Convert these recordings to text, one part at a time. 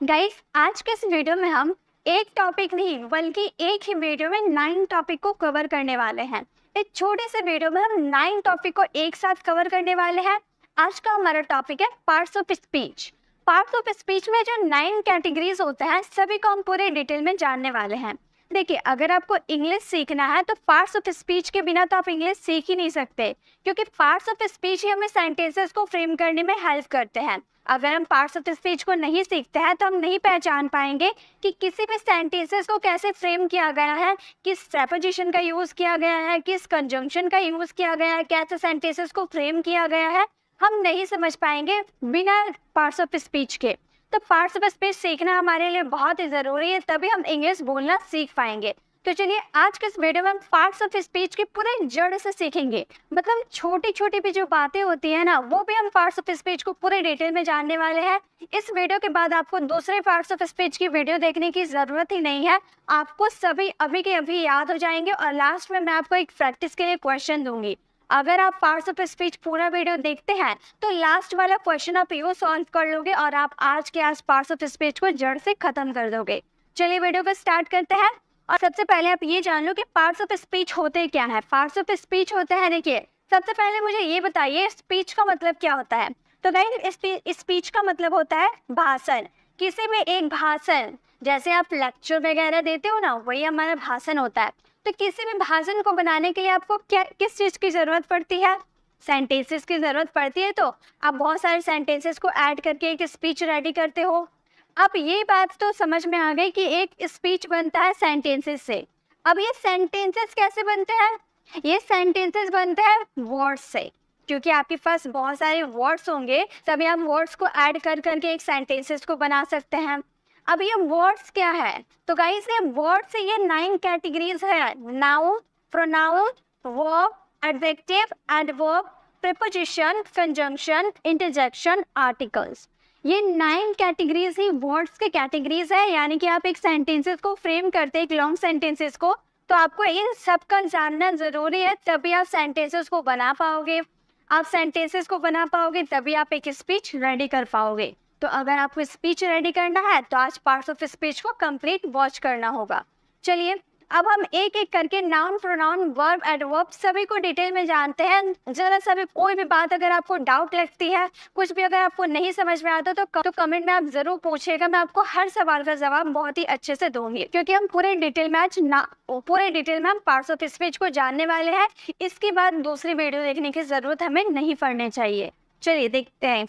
Guys, आज के इस वीडियो में हम एक टॉपिक नहीं बल्कि एक ही वीडियो में 9 टॉपिक को कवर करने वाले हैं। इस छोटे से वीडियो में हम 9 टॉपिक को एक साथ कवर करने वाले हैं। आज का हमारा टॉपिक है parts of speech. Parts of speech में जो 9 कैटेगरीज होते हैं सभी को हम पूरे डिटेल में जानने वाले हैं। देखिए, अगर आपको इंग्लिश सीखना है तो पार्ट्स ऑफ स्पीच के बिना तो आप इंग्लिश सीख ही नहीं सकते, क्योंकि पार्ट्स ऑफ स्पीच ही हमें सेंटेंसेस को फ्रेम करने में हेल्प करते हैं। अगर हम पार्ट्स ऑफ स्पीच को नहीं सीखते हैं तो हम नहीं पहचान पाएंगे कि किसी भी सेंटेंसेस को कैसे फ्रेम किया गया है, किस प्रेपोजिशन का यूज़ किया गया है, किस कंजंक्शन का यूज़ किया गया है, कैसे सेंटेंसेस को फ्रेम किया गया है, हम नहीं समझ पाएंगे बिना पार्ट्स ऑफ स्पीच के। तो पार्ट्स ऑफ स्पीच सीखना हमारे लिए बहुत ही ज़रूरी है, तभी हम इंग्लिश बोलना सीख पाएंगे। तो चलिए, आज के इस वीडियो में हम पार्ट्स ऑफ स्पीच की पूरे जड़ से सीखेंगे। मतलब छोटी छोटी भी जो बातें होती है ना, वो भी हम पार्ट्स ऑफ स्पीच को पूरे डिटेल में जानने वाले हैं। इस वीडियो के बाद आपको दूसरे पार्ट्स ऑफ स्पीच की वीडियो देखने की ज़रूरत ही नहीं है, आपको सभी अभी के अभी याद हो जाएंगे। और लास्ट में मैं आपको एक प्रैक्टिस के लिए क्वेश्चन दूंगी। अगर आप पार्ट्स ऑफ स्पीच पूरा वीडियो देखते हैं तो लास्ट वाला क्वेश्चन आप यूँ सॉल्व कर लोगे और आप आज के आज पार्ट्स ऑफ स्पीच को जड़ से खत्म कर दोगे। चलिए वीडियो को स्टार्ट करते हैं। और सबसे पहले आप ये जान लो कि पार्ट्स ऑफ स्पीच होते क्या है। पार्ट्स ऑफ स्पीच होते हैं, देखिए, सबसे पहले मुझे ये बताइए स्पीच का मतलब क्या होता है। तो गाइस, स्पीच का मतलब होता है भाषण। किसी भी एक भाषण, जैसे आप लेक्चर वगैरह देते हो ना, वही हमारा भाषण होता है। तो किसी भी भाषण को बनाने के लिए आपको किस चीज़ की ज़रूरत पड़ती है? सेंटेंसेस की ज़रूरत पड़ती है। तो आप बहुत सारे सेंटेंसेस को ऐड करके एक स्पीच रेडी करते हो। अब ये बात तो समझ में आ गई कि एक स्पीच बनता है सेंटेंसेस से। अब ये सेंटेंसेस कैसे बनते हैं? ये सेंटेंसेस बनते हैं वर्ड्स से, क्योंकि आपके पास बहुत सारे वर्ड्स होंगे, तभी आप वर्ड्स को ऐड कर करके एक सेंटेंसेस को बना सकते हैं। अब ये वर्ड्स क्या है? तो गाइस, ये वर्ड्स ये 9 कैटेगरीज है। Noun, pronoun, verb, adjective, adverb, preposition, conjunction, interjection, articles. ये 9 कैटेगरीज ही वर्ड्स के कैटेगरीज है। यानी कि आप एक सेंटेंसेस को फ्रेम करते हैं, एक लॉन्ग सेंटेंसेस को, तो आपको इन सब का जानना ज़रूरी है, तभी आप सेंटेंसेस को बना पाओगे। आप सेंटेंसेस को बना पाओगे तभी आप एक स्पीच रेडी कर पाओगे। तो अगर आपको स्पीच रेडी करना है तो आज पार्ट्स ऑफ स्पीच को कंप्लीट वॉच करना होगा। चलिए, अब हम एक एक करके नाउन, प्रोनाउन, वर्ब, एडवर्ब सभी को डिटेल में जानते हैं। जरा सा भी कोई भी बात अगर आपको डाउट लगती है, कुछ भी अगर आपको नहीं समझ में आता तो कमेंट में आप जरूर पूछिएगा। मैं आपको हर सवाल का जवाब बहुत ही अच्छे से दूंगी, क्योंकि हम पूरे डिटेल में हम पार्ट्स ऑफ स्पीच को जानने वाले हैं। इसके बाद दूसरी वीडियो देखने की जरूरत हमें नहीं पड़नी चाहिए। चलिए देखते हैं।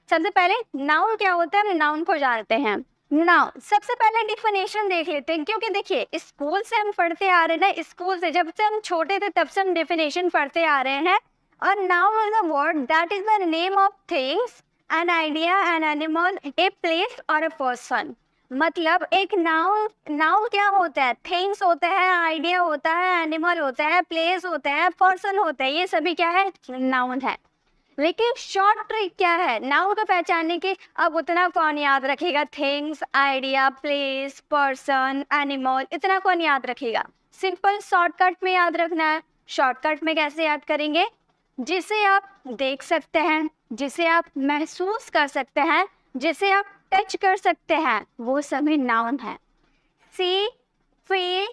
सबसे पहले नाउन क्या होता है, नाउन को जानते हैं। नाउन, सबसे पहले डिफिनेशन देख लेते हैं, क्योंकि देखिए स्कूल से हम पढ़ते आ रहे हैं, स्कूल से जब से हम छोटे थे तब से हम डिफिनेशन पढ़ते आ रहे हैं। और noun is a word that is the name of things, an idea, an animal, a place और अ पर्सन। मतलब एक नाउन क्या होता है? थिंग्स होता है, आइडिया होता है, एनिमल होता है, प्लेस होता है, पर्सन होता है, ये सभी क्या है? नाउन है। लेकिन शॉर्ट ट्रिक क्या है नाउन को पहचानने की? अब उतना कौन याद रखेगा? Things, idea, place, person, animal, इतना कौन याद रखेगा? सिंपल शॉर्टकट में याद रखना है। शॉर्टकट में कैसे याद करेंगे? जिसे आप देख सकते हैं, जिसे आप महसूस कर सकते हैं, जिसे आप टच कर सकते हैं, वो सभी नाउन है। सी, फील,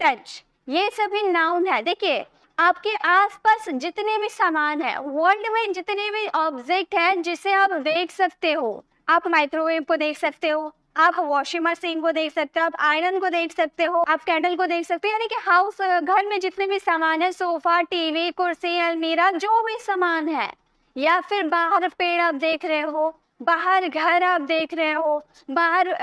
टच, ये सभी नाउन है। देखिए, आपके आसपास जितने भी सामान है, वर्ल्ड में जितने भी ऑब्जेक्ट हैं जिसे आप देख सकते हो, आप माइक्रोवेव को देख सकते हो, आप वॉशिंग मशीन को देख सकते हो, आप आयरन को देख सकते हो, आप कैंडल को देख सकते हो। यानी कि हाउस, घर में जितने भी सामान है, सोफा, टीवी, कुर्सी, अलमीरा, जो भी सामान है, या फिर बाहर पेड़ आप देख रहे हो, बाहर घर आप देख रहे हो, बाहर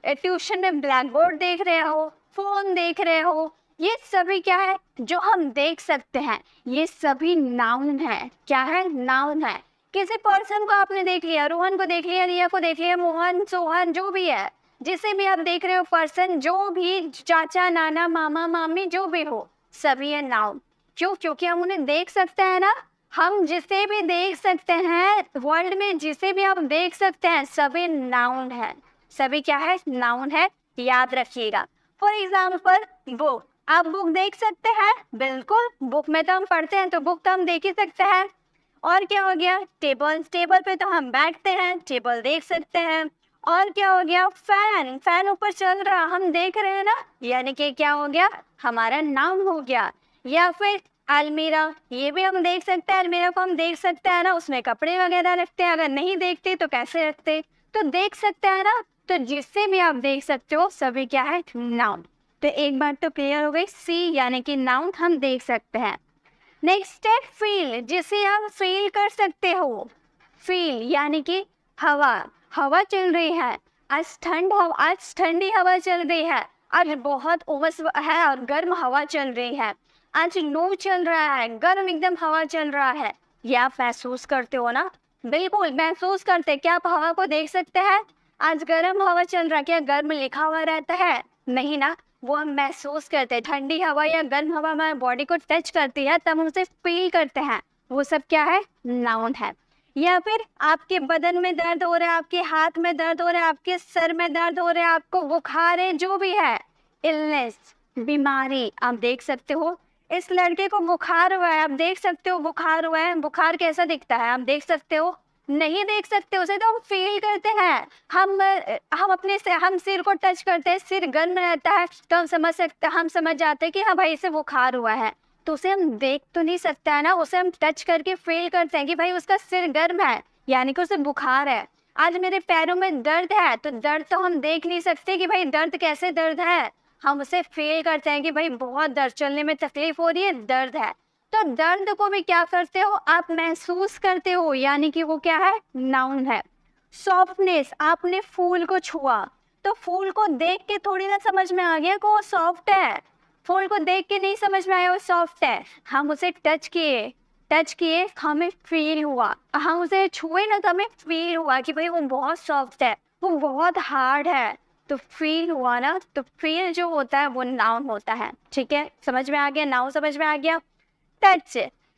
ट्यूशन में ब्लैक बोर्ड देख रहे हो, फोन देख रहे हो, ये सभी क्या है? जो हम देख सकते हैं, ये सभी नाउन है। क्या है? नाउन है। किसी पर्सन को आपने देख लिया, रोहन को देख लिया, रिया को देख लिया, मोहन, सोहन, जो भी है, जिसे भी आप देख रहे हो, पर्सन, जो भी, चाचा, नाना, मामा, मामी, जो भी हो, सभी है नाउन। क्यों? क्योंकि हम उन्हें देख सकते हैं ना। हम जिसे भी देख सकते हैं, वर्ल्ड में जिसे भी आप देख सकते हैं, सभी नाउन है। सभी क्या है? नाउन है। याद रखिएगा। फॉर एग्जाम्पल, बुक, आप बुक देख सकते हैं? बिल्कुल, बुक में तो हम पढ़ते हैं, तो बुक तो हम देख ही सकते हैं। और क्या हो गया? टेबल, टेबल पे तो हम बैठते हैं, टेबल देख सकते हैं। और क्या हो गया, फैन, फैन ऊपर चल रहा, हम देख रहे हैं ना, यानी कि क्या हो गया, हमारा नाउन हो गया। या फिर अलमीरा, ये भी हम देख सकते हैं, अलमीरा को हम देख सकते हैं ना, उसमें कपड़े वगैरह रखते हैं, अगर नहीं देखते तो कैसे रखते, तो देख सकते हैं ना, तो जिससे भी आप देख सकते हो सभी क्या है, नाउन। तो एक बात तो क्लियर हो गई, सी यानी कि नाउन हम देख सकते हैं। नेक्स्ट है फील, जिसे आप फील कर सकते हो। फील यानी कि हवा, हवा चल रही है, आज ठंडी हवा चल रही है, आज बहुत उमस है और गर्म हवा चल रही है, आज लू चल रहा है, गर्म एकदम हवा चल रहा है, ये आप महसूस करते हो ना, बिल्कुल महसूस करते। क्या आप हवा को देख सकते हैं, आज गर्म हवा चल रहा है, क्या गर्म लिखा हुआ रहता है, नहीं ना, वो हम महसूस करते हैं। ठंडी हवा या गर्म हवा हमारे बॉडी को टच करती है तब हम उसे फील करते हैं, वो सब क्या है, नाउन है। या फिर आपके बदन में दर्द हो रहा है, आपके हाथ में दर्द हो रहा है, आपके सर में दर्द हो रहा है, आपको बुखार है, जो भी है, इलनेस, बीमारी, आप देख सकते हो। इस लड़के को बुखार हुआ है, आप देख सकते हो बुखार हुआ है, बुखार कैसा दिखता है, आप देख सकते हो, नहीं देख सकते, उसे तो हम फील करते हैं। हम अपने से हम सिर को टच करते हैं, सिर गर्म रहता है तो हम समझ जाते हैं कि हाँ भाई इसे बुखार हुआ है, तो उसे हम देख तो नहीं सकते है ना, उसे हम टच करके फील करते हैं कि भाई उसका सिर गर्म है, यानी कि उसे बुखार है। आज मेरे पैरों में दर्द है, तो दर्द तो हम देख नहीं सकते कि भाई दर्द कैसे दर्द है, हम उसे फील करते हैं कि भाई बहुत दर्द, चलने में तकलीफ हो रही है, दर्द है। तो दर्द को भी क्या करते हो, आप महसूस करते हो, यानी कि वो क्या है, नाउन है। सॉफ्टनेस, आपने फूल को छुआ, तो फूल को देख के थोड़ी ना समझ में आ गया कि वो सॉफ्ट है, फूल को देख के नहीं समझ में आया वो सॉफ्ट है, हम उसे टच किए हमें फील हुआ, हम उसे छुए ना तो हमें फील हुआ कि भाई वो बहुत सॉफ्ट है, वो बहुत हार्ड है, तो फील हुआ ना, तो फील जो होता है वो नाउन होता है। ठीक है, समझ में आ गया, नाउन समझ में आ गया। टच,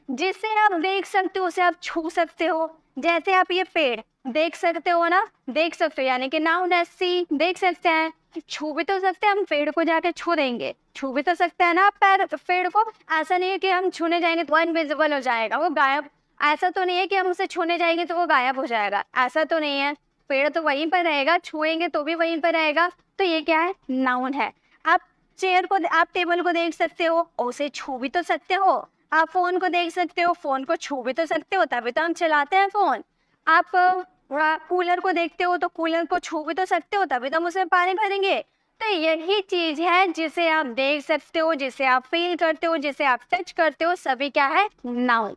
जिसे आप देख सकते हो उसे आप छू सकते हो, जैसे आप ये पेड़ देख सकते हो ना, देख सकते हो यानी कि नाउन है, सी, देख सकते हैं, छू भी तो सकते हैं, हम पेड़ को जाके छू देंगे, छू भी तो सकते हैं ना पेड़ को, ऐसा नहीं है कि हम छूने जाएंगे तो वो इनविजिबल हो जाएगा, वो गायब, ऐसा तो नहीं है कि हम उसे छूने जाएंगे तो वो गायब हो जाएगा, ऐसा तो नहीं है, पेड़ तो वहीं पर रहेगा, छुएंगे तो भी वहीं पर रहेगा, तो ये क्या है, नाउन है। आप आप टेबल को देख सकते हो, उसे छू भी तो सकते हो, आप फोन को देख सकते हो, फोन को छू भी तो सकते हो, तभी तो हम चलाते हैं फोन। आप कूलर को देखते हो तो कूलर को छू भी तो सकते हो, तभी तो हम उसमें पानी भरेंगे। तो यही चीज है जिसे आप देख सकते हो, जिसे आप फील करते हो, जिसे आप टच करते हो, सभी क्या है, नाउन।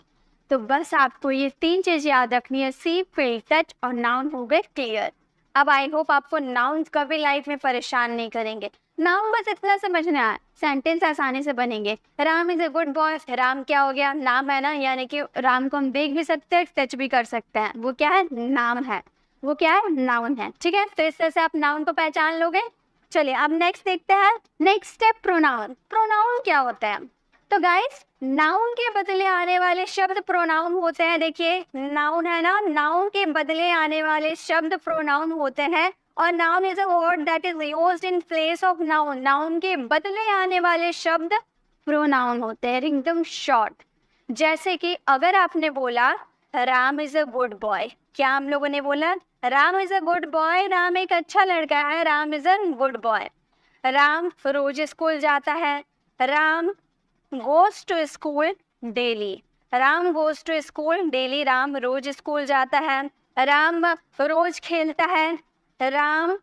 तो बस आपको ये 3 चीज याद रखनी है, सी, फील, टच और नाउन हो गए क्लियर। अब आई होप आपको नाउन कभी लाइफ में परेशान नहीं करेंगे। नाउन बस इतना समझना है, सेंटेंस आसानी से बनेंगे। Ram is a good boy, Ram क्या हो गया, नाम है ना, यानी कि राम को हम देख भी सकते हैं, टच भी कर सकते हैं, वो क्या है, नाम है, वो क्या है, नाउन है। ठीक है, तो इस तरह से आप नाउन को पहचान लोगे। चलिए अब नेक्स्ट देखते हैं। नेक्स्ट है प्रोनाउन। प्रोनाउन क्या होता है, तो गाइस नाउन के बदले आने वाले शब्द प्रोनाउन होते हैं। देखिए नाउन है ना, नाउन के बदले आने वाले शब्द प्रोनाउन होते हैं, और noun is a word that is used in place of noun. Noun के बदले आने वाले शब्द प्रोनाउन होते हैं, एकदम शॉर्ट। जैसे कि अगर आपने बोला Ram is a good boy, क्या हम लोगों ने बोला, Ram is a good boy, Ram एक अच्छा लड़का है, Ram is a good boy. Ram रोज स्कूल जाता है, Ram goes to school daily, Ram goes to school daily, Ram रोज स्कूल जाता है, राम रोज खेलता है, Ram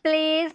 plays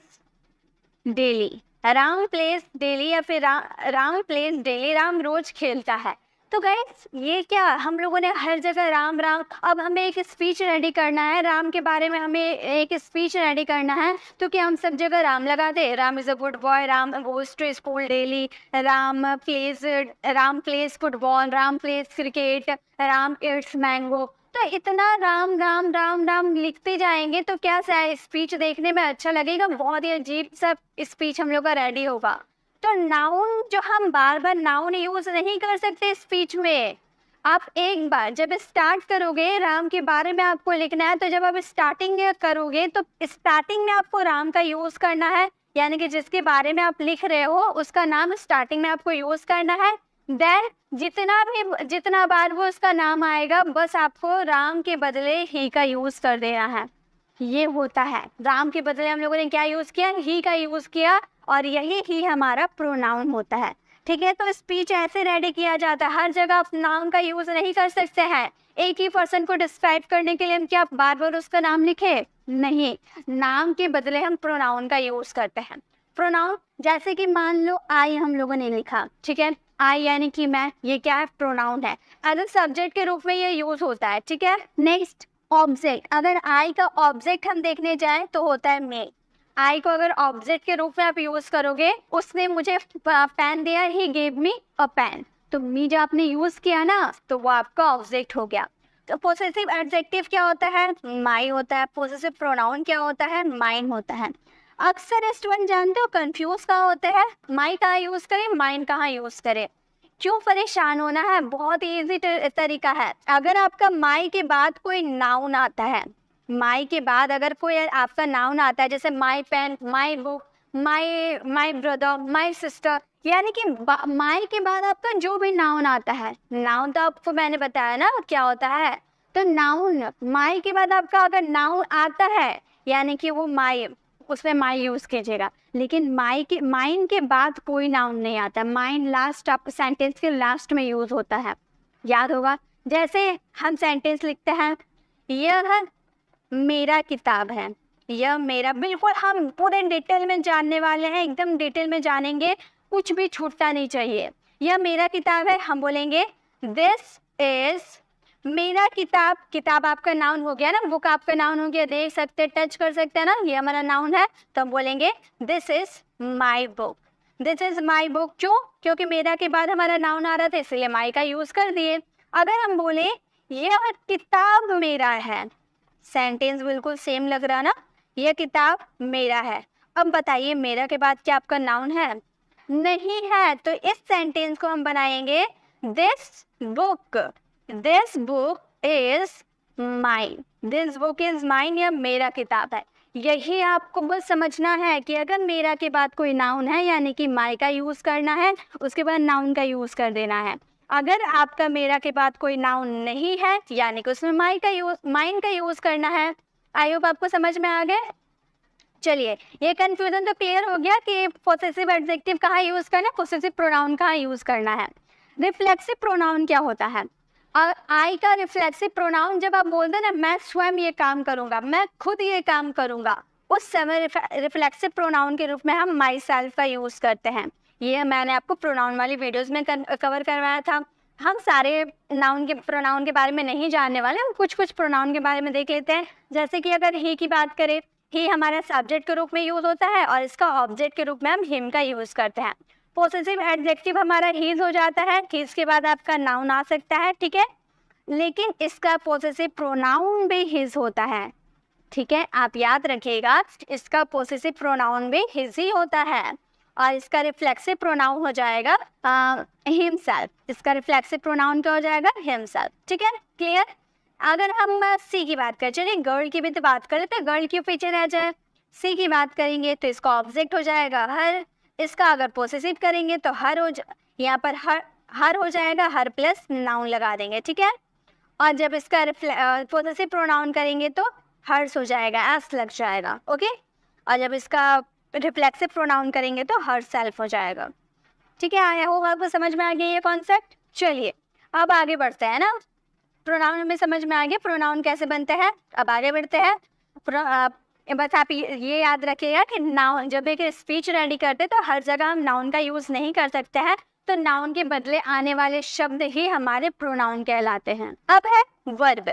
daily, Ram plays daily, या फिर राम plays daily, राम रोज खेलता है। तो गाइस ये क्या, हम लोगों ने हर जगह राम राम, अब हमें एक स्पीच रेडी करना है, राम के बारे में हमें एक स्पीच रेडी करना है, तो क्या हम सब जगह राम लगा दे, Ram is a good boy, Ram goes to school daily, Ram plays football, Ram plays cricket, Ram it's mango, तो इतना राम राम राम राम लिखते जाएंगे तो क्या स्पीच देखने में अच्छा लगेगा, बहुत ही अजीब सा स्पीच हम लोग का रेडी होगा। तो नाउन जो हम बार बार नाउन यूज नहीं कर सकते स्पीच में। आप एक बार जब स्टार्ट करोगे, राम के बारे में आपको लिखना है, तो जब आप स्टार्टिंग करोगे तो स्टार्टिंग में आपको राम का यूज करना है, यानी कि जिसके बारे में आप लिख रहे हो उसका नाम स्टार्टिंग में आपको यूज करना है। देन जितना बार वो उसका नाम आएगा, बस आपको राम के बदले ही का यूज कर देना है। ये होता है। राम के बदले हम लोगों ने क्या यूज किया, ही का यूज किया, और यही ही हमारा प्रोनाउन होता है। ठीक है, तो स्पीच ऐसे रेडी किया जाता है। हर जगह आप नाउन का यूज नहीं कर सकते हैं। एक ही पर्सन को डिस्क्राइब करने के लिए हम क्या बार बार उसका नाम लिखे, नहीं, नाम के बदले हम प्रोनाउन का यूज करते हैं। प्रोनाउन जैसे कि मान लो आई हम लोगों ने लिखा, ठीक है, आई यानी कि मैं, ये क्या है, प्रोनाउन है। एज सब्जेक्ट के रूप में ये यूज होता है। ठीक है, नेक्स्ट ऑब्जेक्ट, अगर आई का ऑब्जेक्ट हम देखने जाएं तो होता है मे। आई को अगर ऑब्जेक्ट के रूप में आप यूज करोगे, उसने मुझे पेन दिया, he gave me a pen, तो मी जो आपने यूज किया ना, तो वो आपका ऑब्जेक्ट हो गया। तो पोसेसिव एडजेक्टिव क्या होता है, माई होता है। पोसेसिव प्रोनाउन क्या होता है, माइन होता है। अक्सर स्टूडेंट जानते हो कंफ्यूज कहाँ होते हैं, माई कहाँ यूज करें, माइन कहाँ यूज करें। क्यों परेशान होना है, बहुत इजी तरीका है। अगर आपका माई के बाद कोई नाउन आता है, माई के बाद अगर कोई आपका नाउन आता है, जैसे my pen, my book, my brother, my sister, यानी कि माई के बाद आपका जो भी नाउन आता है, नाउन तो आपको मैंने बताया ना क्या होता है, तो नाउन, माई के बाद आपका अगर नाउन आता है यानी कि वो माई, उसमें माई यूज कीजिएगा। लेकिन माइन के बाद कोई नाउन नहीं आता। माइन लास्ट, आप सेंटेंस के लास्ट में यूज होता है, याद होगा। जैसे हम सेंटेंस लिखते हैं, यह मेरा किताब है, यह मेरा, बिल्कुल हम पूरे डिटेल में जानने वाले हैं, एकदम डिटेल में जानेंगे, कुछ भी छूटना नहीं चाहिए। यह मेरा किताब है, हम बोलेंगे दिस इज मेरा किताब। किताब आपका नाउन हो गया ना, बुक आपका नाउन हो गया, देख सकते, टच कर सकते हैं ना, ये हमारा नाउन है, तो हम बोलेंगे this is my book. This is my book, क्यों, क्योंकि मेरा के बाद हमारा नाउन आ रहा था, इसलिए माई का यूज कर दिए। अगर हम बोले यह किताब मेरा है, सेंटेंस बिल्कुल सेम लग रहा ना, यह किताब मेरा है। अब बताइए मेरा के बाद क्या आपका नाउन है, नहीं है, तो इस सेंटेंस को हम बनाएंगे this book, this book is mine, this book is mine, यह मेरा किताब है। यही आपको बस समझना है कि अगर मेरा के बाद कोई नाउन है यानी कि माई का यूज करना है, उसके बाद नाउन का यूज कर देना है। अगर आपका मेरा के बाद कोई नाउन नहीं है यानी कि उसमें माइन का यूज करना है। आई होप आपको समझ में आ गए। चलिए, ये कंफ्यूजन तो क्लियर हो गया कि पोसेसिव एडजेक्टिव कहाँ यूज करना है, पोसेसिव प्रोनाउन कहाँ यूज करना है। रिफ्लेक्सिव प्रोनाउन क्या होता है, और आई का रिफ्लेक्सिव प्रोनाउन जब आप बोलते हैं ना, मैं स्वयं ये काम करूंगा, मैं खुद ये काम करूंगा, उस समय रिफ्लेक्सिव प्रोनाउन के रूप में हम माई सेल्फ का यूज करते हैं। ये मैंने आपको प्रोनाउन वाली वीडियोस में कवर करवाया था। हम सारे प्रोनाउन के बारे में नहीं जानने वाले, हम कुछ कुछ प्रोनाउन के बारे में देख लेते हैं। जैसे कि अगर ही की बात करें, ही हमारा सब्जेक्ट के रूप में यूज होता है और इसका ऑब्जेक्ट के रूप में हम हिम का यूज करते हैं। पोसेसिव एडजेक्टिव हमारा हीज हो जाता है, हीज के बाद आपका नाउन आ सकता है, ठीक है, लेकिन इसका पोसेसिव प्रोनाउन भी हिज होता है। ठीक है, आप याद रखिएगा, इसका पोसेसिव प्रोनाउन भी हिज ही होता है, और इसका रिफ्लेक्सिव प्रोनाउन हो जाएगा हिमसेल्फ। इसका रिफ्लेक्सिव प्रोनाउन क्या हो जाएगा, हिमसेल्फ। ठीक है, क्लियर। अगर हम सी की बात करें, चलिए गर्ल की भी तो बात करें, तो गर्ल क्यों पीछे रह जाए। सी की बात करेंगे तो इसका ऑब्जेक्ट हो जाएगा हर, इसका अगर पोसेसिव करेंगे तो हर हो यहाँ पर हर हो जाएगा, हर प्लस नाउन लगा देंगे, ठीक है। और जब इसका पोसेसिव प्रोनाउन करेंगे तो हर्स हो जाएगा, एस लग जाएगा, ओके। और जब इसका रिफ्लेक्सिव प्रोनाउन करेंगे तो हर सेल्फ हो जाएगा। ठीक है, आया होगा आपको समझ में आ गया ये कॉन्सेप्ट। चलिए अब आगे बढ़ते हैं ना, प्रोनाउन हमें समझ में आ गया, प्रोनाउन कैसे बनते हैं। अब आगे बढ़ते हैं। बस आप ये याद रखिएगा कि नाउन, जब एक स्पीच रेडी करते तो हर जगह हम नाउन का यूज़ नहीं कर सकते हैं, तो नाउन के बदले आने वाले शब्द ही हमारे प्रोनाउन कहलाते हैं। अब है वर्ब।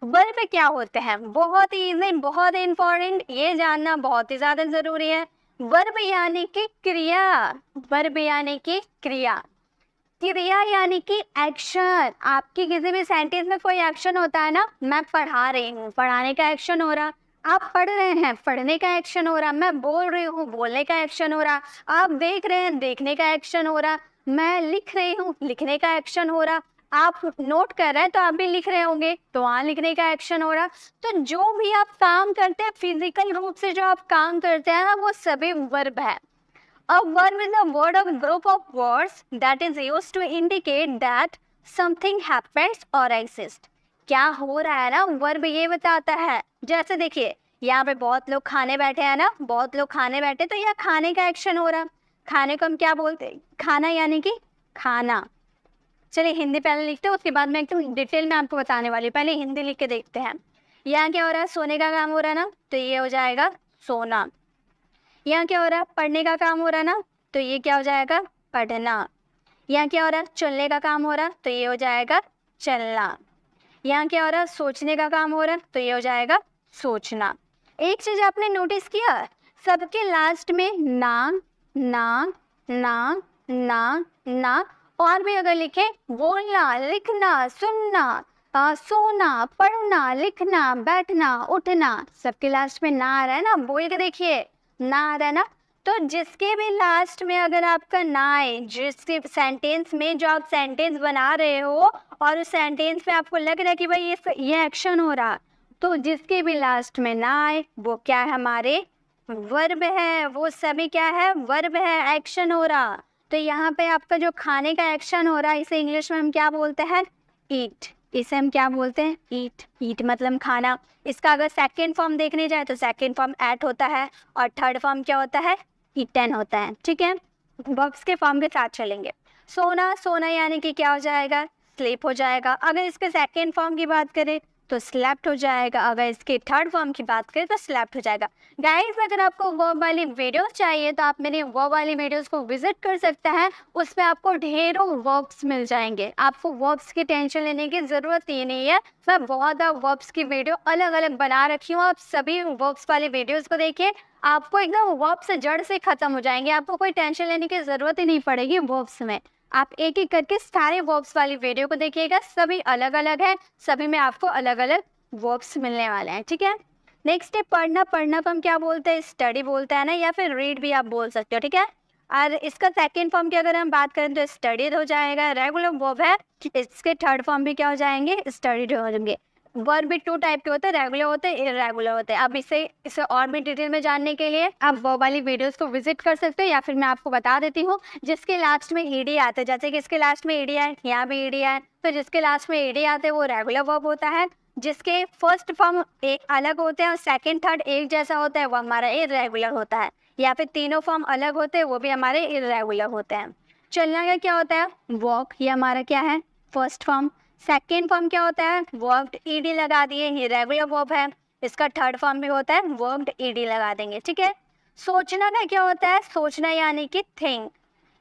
वर्ब क्या होते हैं, बहुत ही इजी, बहुत ही इंपॉर्टेंट, ये जानना बहुत ही ज़्यादा ज़रूरी है। वर्ब यानी कि क्रिया, वर्ब यानी कि क्रिया, क्रिया यानी कि एक्शन। आपकी किसी भी सेंटेंस में कोई एक्शन होता है ना, मैं पढ़ा रही हूँ, पढ़ाने का एक्शन हो रहा, आप पढ़ रहे हैं, पढ़ने का एक्शन हो रहा, मैं बोल रही हूँ, बोलने का एक्शन हो रहा, आप देख रहे हैं, देखने का एक्शन हो रहा, मैं लिख रही हूँ, लिखने का एक्शन हो रहा, आप नोट कर रहे हैं तो आप भी लिख रहे होंगे, तो वहाँ लिखने का एक्शन हो रहा। तो जो भी आप काम करते हैं, फिजिकल रूप से जो आप काम करते हैं ना, वो सभी वर्ब है। A verb is a word of group of words that is used to indicate that something happens or exists. क्या हो रहा है ना, वर्ब ये बताता है। जैसे देखिए, यहाँ पे बहुत लोग खाने बैठे हैं ना, बहुत लोग खाने बैठे, तो यह खाने का एक्शन हो रहा। खाने को हम क्या बोलते हैं? खाना, यानी कि खाना। चलिए हिंदी पहले लिखते हैं, उसके बाद मैं एकदम डिटेल में आपको बताने वाली हूँ। पहले हिंदी लिख के देखते हैं। यहाँ क्या हो रहा है? सोने का काम हो रहा है ना, तो ये हो जाएगा सोना। यहाँ क्या हो रहा है? पढ़ने का काम हो रहा है ना, तो ये क्या हो जाएगा? पढ़ना। यहाँ क्या हो रहा है? चलने का काम हो रहा है, तो ये हो जाएगा चलना। यहाँ क्या हो रहा है? सोचने का काम हो रहा है, तो ये हो जाएगा सोचना। एक चीज आपने नोटिस किया, सबके लास्ट में ना ना ना ना ना, और भी अगर लिखे बोलना, लिखना, सुनना, सोना, पढ़ना, लिखना, बैठना, उठना, सबके लास्ट में ना आ रहा है ना, बोल के देखिए, ना आ रहा है ना। तो जिसके भी लास्ट में अगर आपका ना आए, जिसके सेंटेंस में जो आप सेंटेंस बना रहे हो और उस सेंटेंस में आपको लग रहा है कि भाई ये एक्शन हो रहा, तो जिसके भी लास्ट में ना आए वो क्या है? हमारे वर्ब है। वो सभी क्या है? वर्ब है, एक्शन हो रहा। तो यहाँ पे आपका जो खाने का एक्शन हो रहा है, इसे इंग्लिश में हम क्या बोलते हैं? ईट। इसे हम क्या बोलते हैं? ईट। ईट मतलब खाना। इसका अगर सेकेंड फॉर्म देखने जाए तो सेकेंड फॉर्म एट होता है और थर्ड फॉर्म क्या होता है? ईटन होता है। ठीक है, वर्ब्स के फॉर्म के साथ चलेंगे। सोना, सोना यानी कि क्या हो जाएगा? स्लीप हो जाएगा। अगर इसके सेकेंड फॉर्म की बात करें तो स्लेप्ट हो जाएगा। अगर इसके थर्ड फॉर्म की बात करें तो स्लेप्ट हो जाएगा। गाइस, अगर आपको वर्ब वाली वीडियोस चाहिए तो आप मेरी वर्ब वाली वीडियोस को विजिट कर सकते हैं। उसमें आपको ढेरों वर्ब्स मिल जाएंगे। आपको वर्ब्स की टेंशन लेने की ज़रूरत ही नहीं है। मैं बहुत वर्ब्स की वीडियो अलग अलग बना रखी हूँ। आप सभी वर्ब्स वाली वीडियोज़ को देखिए, आपको एकदम वर्ब से जड़ से ख़त्म हो जाएंगे। आपको कोई टेंशन लेने की ज़रूरत ही नहीं पड़ेगी वर्ब्स में। आप एक एक करके सारे वर्ब्स वाली वीडियो को देखिएगा, सभी अलग अलग है, सभी में आपको अलग अलग वर्ब्स मिलने वाले हैं। ठीक है, नेक्स्ट है पढ़ना। पढ़ना को हम क्या बोलते हैं? स्टडी बोलते हैं ना, या फिर रीड भी आप बोल सकते हो। ठीक है, और इसका सेकेंड फॉर्म की अगर हम बात करें तो स्टडीड हो जाएगा, रेगुलर वर्ब है। इसके थर्ड फॉर्म भी क्या हो जाएंगे? स्टडीड हो जाएंगे। वर्ब भी टू टाइप के होते हैं, रेगुलर होते हैं, इरेगुलर होते हैं। अब इसे और भी डिटेल में जानने के लिए आप वर्ब वाली वीडियोस को विजिट कर सकते हो, या फिर मैं आपको बता देती हूँ। जिसके लास्ट में ईडी आते हैं, जैसे कि इसके लास्ट में ईडी है, यहाँ भी ईडी है, तो जिसके लास्ट में ईडी आते हैं वो रेगुलर वर्ब होता है। जिसके फर्स्ट फॉर्म एक अलग होते हैं और सेकेंड थर्ड एक जैसा होता है वो हमारा इरेगुलर होता है, या फिर तीनों फॉर्म अलग होते हैं वो भी हमारे इरेगुलर होते हैं। चलना का क्या होता है? वॉक। ये हमारा क्या है? First form. सेकेंड फॉर्म क्या होता है? वर्ब्ड ईडी लगा दिए, ये रेगुलर वर्ब है। इसका थर्ड फॉर्म भी होता है, वर्ब्ड ईडी लगा देंगे। ठीक है, सोचना का क्या होता है? सोचना यानी कि थिंक।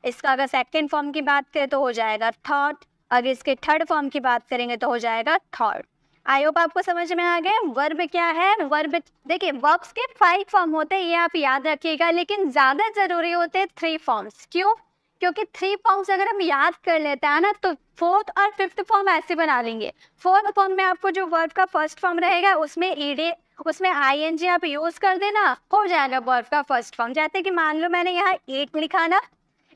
इसका अगर सेकेंड फॉर्म की बात करें तो हो जाएगा थॉट। अगर इसके थर्ड फॉर्म की बात करेंगे तो हो जाएगा थॉट। आई होप आपको समझ में आ गया। वर्ब क्या है? वर्ब देखिए, वर्ब्स के 5 फॉर्म होते हैं, ये आप याद रखिएगा, लेकिन ज़्यादा ज़रूरी होते हैं 3 फॉर्म्स। क्यों? क्योंकि 3 फॉर्म्स अगर हम याद कर लेते हैं ना तो फोर्थ और फिफ्थ फॉर्म ऐसे बना लेंगे। फोर्थ फॉर्म में आपको जो वर्ब का फर्स्ट फॉर्म रहेगा उसमें ईडी, उसमें आईएनजी आप यूज़ कर देना, हो जाएगा वर्ब का फर्स्ट फॉर्म। जैसे कि मान लो मैंने यहाँ 8 लिखा ना,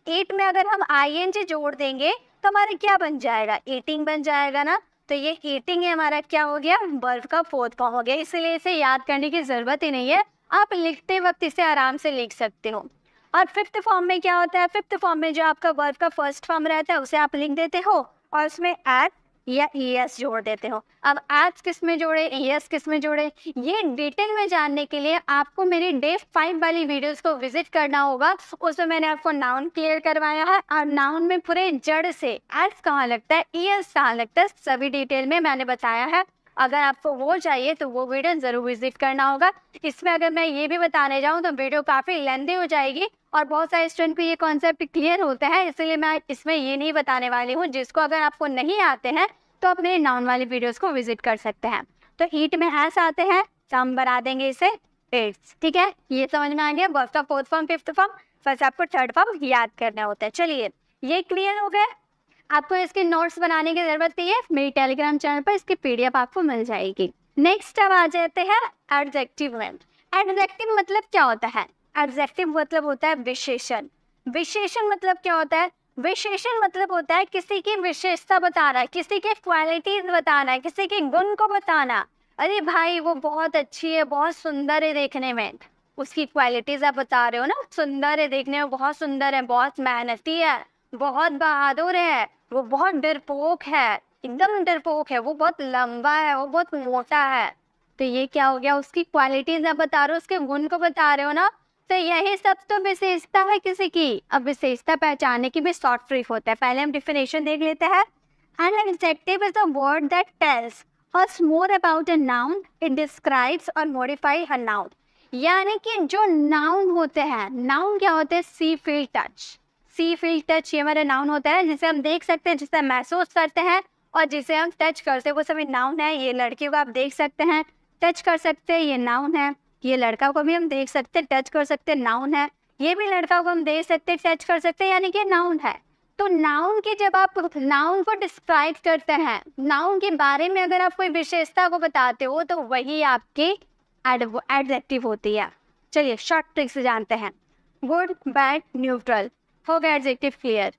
8 में अगर हम आईएनजी जोड़ देंगे तो हमारा क्या बन जाएगा? ईटिंग बन जाएगा ना। तो ये ईटिंग है हमारा क्या हो गया? वर्ब का फोर्थ फॉर्म हो गया। इसलिए इसे याद करने की ज़रूरत ही नहीं है, आप लिखते वक्त इसे आराम से लिख सकते हो। और फिफ्थ फॉर्म में क्या होता है? फिफ्थ फॉर्म में जो आपका वर्ब का फर्स्ट फॉर्म रहता है उसे आप लिख देते हो और उसमें एट या ईएस जोड़ देते हो। अब एट किस में जोड़े, ईएस किस में जोड़े, ये डिटेल में जानने के लिए आपको मेरी डे 5 वाली वीडियोस को विजिट करना होगा। उसमें मैंने आपको नाउन क्लियर करवाया है और नाउन में पूरे जड़ से एट कहाँ लगता है, ईएस कहाँ लगता है, सभी डिटेल में मैंने बताया है। अगर आपको वो चाहिए तो वो वीडियो ज़रूर विजिट करना होगा। इसमें अगर मैं ये भी बताने जाऊँ तो वीडियो काफ़ी लेंथी हो जाएगी और बहुत सारे स्टूडेंट को ये कॉन्सेप्ट क्लियर होता है, इसलिए मैं इसमें ये नहीं बताने वाली हूँ। जिसको अगर आपको नहीं आते हैं तो आप मेरे नाउन वाली वीडियोस को विजिट कर सकते हैं। तो ईट में एस आते हैं तो हम बना देंगे इसे इट्स। ठीक है, ये समझ में आ गया। वर्ब का फोर्थ फॉर्म, फिफ्थ फॉर्म, बस आपको थर्ड फॉर्म याद करना होता है। चलिए, ये क्लियर हो गया। आपको इसके नोट्स बनाने की जरूरत नहीं है, मेरी टेलीग्राम चैनल पर इसकी पीडीएफ आपको मिल जाएगी। नेक्स्ट अब आ जाते हैं एडजेक्टिव में। एडजेक्टिव मतलब क्या होता है? एडजेक्टिव मतलब होता है विशेषण। विशेषण मतलब क्या होता है? विशेषण मतलब होता है किसी की विशेषता बताना, किसी के क्वालिटीज बताना, किसी के गुण को बताना। अरे भाई वो बहुत अच्छी है, बहुत सुंदर है देखने में, उसकी क्वालिटीज आप बता रहे हो ना, सुंदर है देखने में, बहुत सुंदर है, बहुत मेहनती है, बहुत बहादुर है, वो बहुत डरपोक है, एकदम डरपोक है, वो बहुत लंबा है, वो बहुत मोटा है। तो ये क्या हो गया, उसकी क्वालिटीज आप बता रहे हो, उसके गुण को बता रहे हो ना, तो यही सब तो विशेषता है किसी की। अब विशेषता पहचानने की भी शॉर्ट ट्रिक होता है। पहले हम डिफिनेशन देख लेते हैं। An adjective is a word that tells us more about a noun, it describes or modifies a noun। यानी कि जो नाउन होते हैं, नाउन क्या होते हैं, सी फील टच। सी फील टच ये हमारा नाउन होता है, जिसे हम देख सकते हैं, जिसे हम महसूस करते हैं और जिसे हम टच करते हैं, वो सभी नाउन है। ये लड़के को आप देख सकते हैं, टच कर सकते हैं, ये नाउन है। ये लड़का को भी हम देख सकते हैं, टच कर सकते हैं, नाउन है। ये भी लड़का को हम देख सकते हैं, टच कर सकते हैं, यानी कि नाउन है। तो नाउन की जब आप नाउन को डिस्क्राइब करते हैं, नाउन के बारे में अगर आप कोई विशेषता को बताते हो, तो वही आपकी एडजेक्टिव होती है। चलिए शॉर्ट ट्रिक से जानते हैं। Good, bad, neutral. हो गया एडजेक्टिव क्लियर?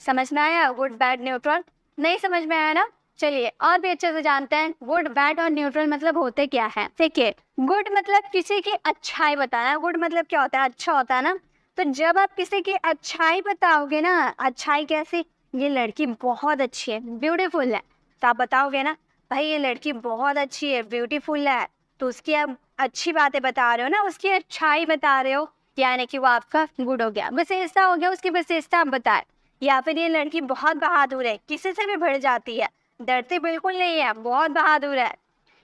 समझ में आया? गुड, बैड, न्यूट्रल नहीं समझ में आया ना? चलिए और भी अच्छे से जानते हैं गुड, बैड और न्यूट्रल मतलब होते क्या है। देखिए, गुड मतलब किसी की अच्छाई बताना। गुड मतलब क्या होता है, अच्छा होता है ना। तो जब आप किसी की अच्छाई बताओगे ना, अच्छाई कैसी, ये लड़की बहुत अच्छी है, ब्यूटीफुल है, तो आप बताओगे ना भाई ये लड़की बहुत अच्छी है, ब्यूटीफुल है, तो उसकी आप अच्छी बातें बता रहे हो ना, उसकी अच्छाई बता रहे हो, यानी कि वो आपका गुड हो गया। विशेषता हो गया, उसकी विशेषता आप बताए। या फिर ये लड़की बहुत बहादुर है, किसी से भी भिड़ जाती है, डरती बिल्कुल नहीं है, बहुत बहादुर है।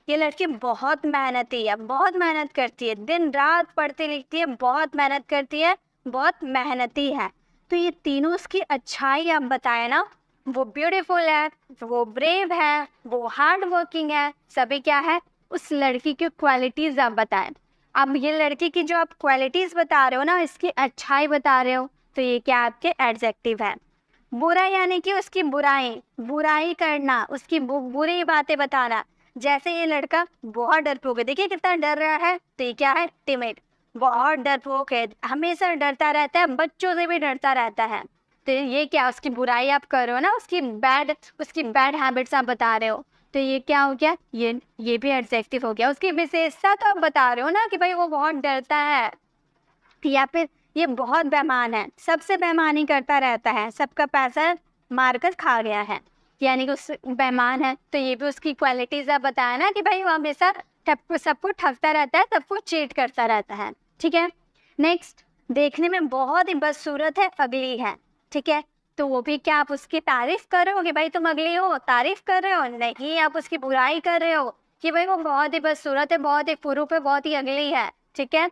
ये लड़की बहुत मेहनती है, बहुत मेहनत करती है, दिन रात पढ़ती लिखती है, बहुत मेहनत करती है, बहुत मेहनती है। तो ये तीनों उसकी अच्छाई आप बताए ना, वो ब्यूटीफुल है, वो ब्रेव है, वो हार्ड वर्किंग है, सभी क्या है, उस लड़की की क्वालिटीज आप बताएं। अब ये लड़की की जो आप क्वालिटीज बता रहे हो ना, इसकी अच्छाई बता रहे हो, तो ये क्या आपके एडजेक्टिव है। बुरा यानी कि उसकी बुराई करना, उसकी बुरी बातें बताना। जैसे ये लड़का बहुत डरपोक है, देखिए कितना डर रहा है, तो ये क्या है, टिमिड, बहुत डरपोक है, हमेशा डरता रहता है, बच्चों से भी डरता रहता है। तो ये क्या, उसकी बुराई आप कर रहे हो ना, उसकी बैड हैबिट्स आप बता रहे हो, तो ये क्या हो गया, ये भी एडजेक्टिव हो गया। उसकी विशेषता तो आप बता रहे हो ना कि भाई वो बहुत डरता है, या फिर ये बहुत बेईमान है, सबसे बेईमानी करता रहता है, सबका पैसा मारकर खा गया है, यानी कि उस बेईमान है। तो ये भी उसकी क्वालिटीज आप बताया ना कि भाई वो हमेशा सबको ठगता रहता है, सबको चीट करता रहता है। ठीक है, नेक्स्ट, देखने में बहुत ही बदसूरत है, अगली है। ठीक है, तो वो भी क्या, आप उसकी तारीफ कर रहे हो कि भाई तुम अगली हो, तारीफ कर रहे हो, नहीं आप उसकी बुराई कर रहे हो कि भाई वो बहुत ही बदसूरत है, बहुत ही कुरूप है, बहुत ही अगली है। ठीक है,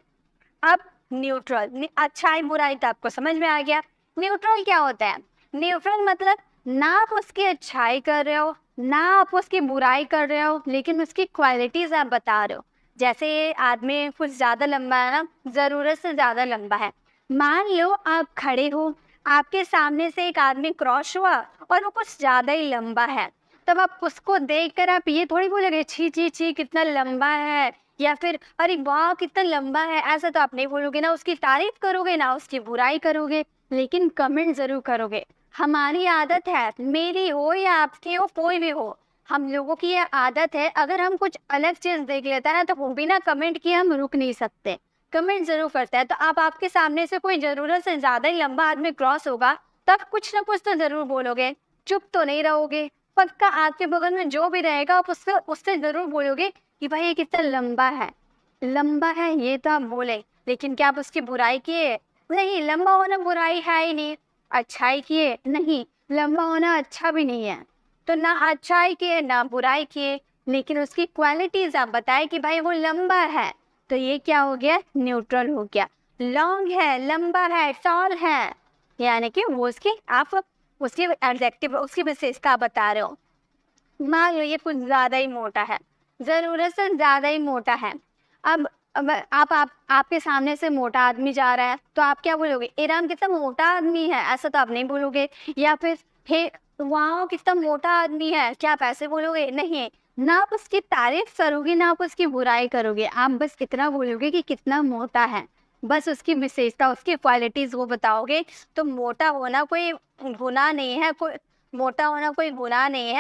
अब न्यूट्रल, अच्छाई बुराई तो आपको समझ में आ गया। न्यूट्रल क्या होता है, न्यूट्रल मतलब ना आप उसकी अच्छाई कर रहे हो, ना आप उसकी बुराई कर रहे हो, लेकिन उसकी क्वालिटीज आप बता रहे हो। जैसे ये आदमी कुछ ज़्यादा लंबा है ना, ज़रूरत से ज़्यादा लंबा है। मान लो आप खड़े हो, आपके सामने से एक आदमी क्रॉस हुआ और वो कुछ ज़्यादा ही लंबा है, तब आप उसको देखकर आप ये थोड़ी बोलोगे छी छी छी कितना लंबा है, या फिर अरे वाह कितना लंबा है, ऐसा तो आप नहीं बोलोगे ना, उसकी तारीफ करोगे ना उसकी बुराई करोगे, लेकिन कमेंट ज़रूर करोगे। हमारी आदत है, मेरी हो या आपकी हो, कोई भी हो, हम लोगों की ये आदत है, अगर हम कुछ अलग चीज़ देख लेता है तो वो बिना कमेंट किए हम रुक नहीं सकते, कमेंट ज़रूर करते हैं। तो आप आपके सामने से कोई ज़रूरत से ज़्यादा ही लंबा आदमी क्रॉस होगा, तब कुछ ना कुछ तो ज़रूर बोलोगे, चुप तो नहीं रहोगे, पक्का आपके बगल में जो भी रहेगा आप उससे ज़रूर बोलोगे कि भाई ये कितना लंबा है, ये तो आप बोले, लेकिन क्या आप उसकी बुराई किए? नहीं, लंबा होना बुराई है ही नहीं। अच्छाई किए? नहीं, लंबा होना अच्छा भी नहीं है। तो ना अच्छाई किए ना बुराई किए, लेकिन उसकी क्वालिटीज आप बताए कि भाई वो लंबा है, तो ये क्या हो गया, न्यूट्रल हो गया। लॉन्ग है, लंबा है, टॉल है, यानी कि वो उसकी एडजेक्टिव, उसकी विशेषता बता रहे हो। मान लो ये कुछ ज़्यादा ही मोटा है, ज़रूरत से ज़्यादा ही मोटा है। अब आपके सामने से मोटा आदमी जा रहा है, तो आप क्या बोलोगे, इराम कितना मोटा आदमी है, ऐसा तो आप नहीं बोलोगे। या फिर हे वाह कितना मोटा आदमी है, क्या आप ऐसे बोलोगे? नहीं, ना आप उसकी तारीफ करोगे ना आप उसकी बुराई करोगे, आप बस इतना बोलोगे कि कितना मोटा है, बस उसकी विशेषता, उसकी क्वालिटीज वो बताओगे। तो मोटा होना कोई गुनाह नहीं है,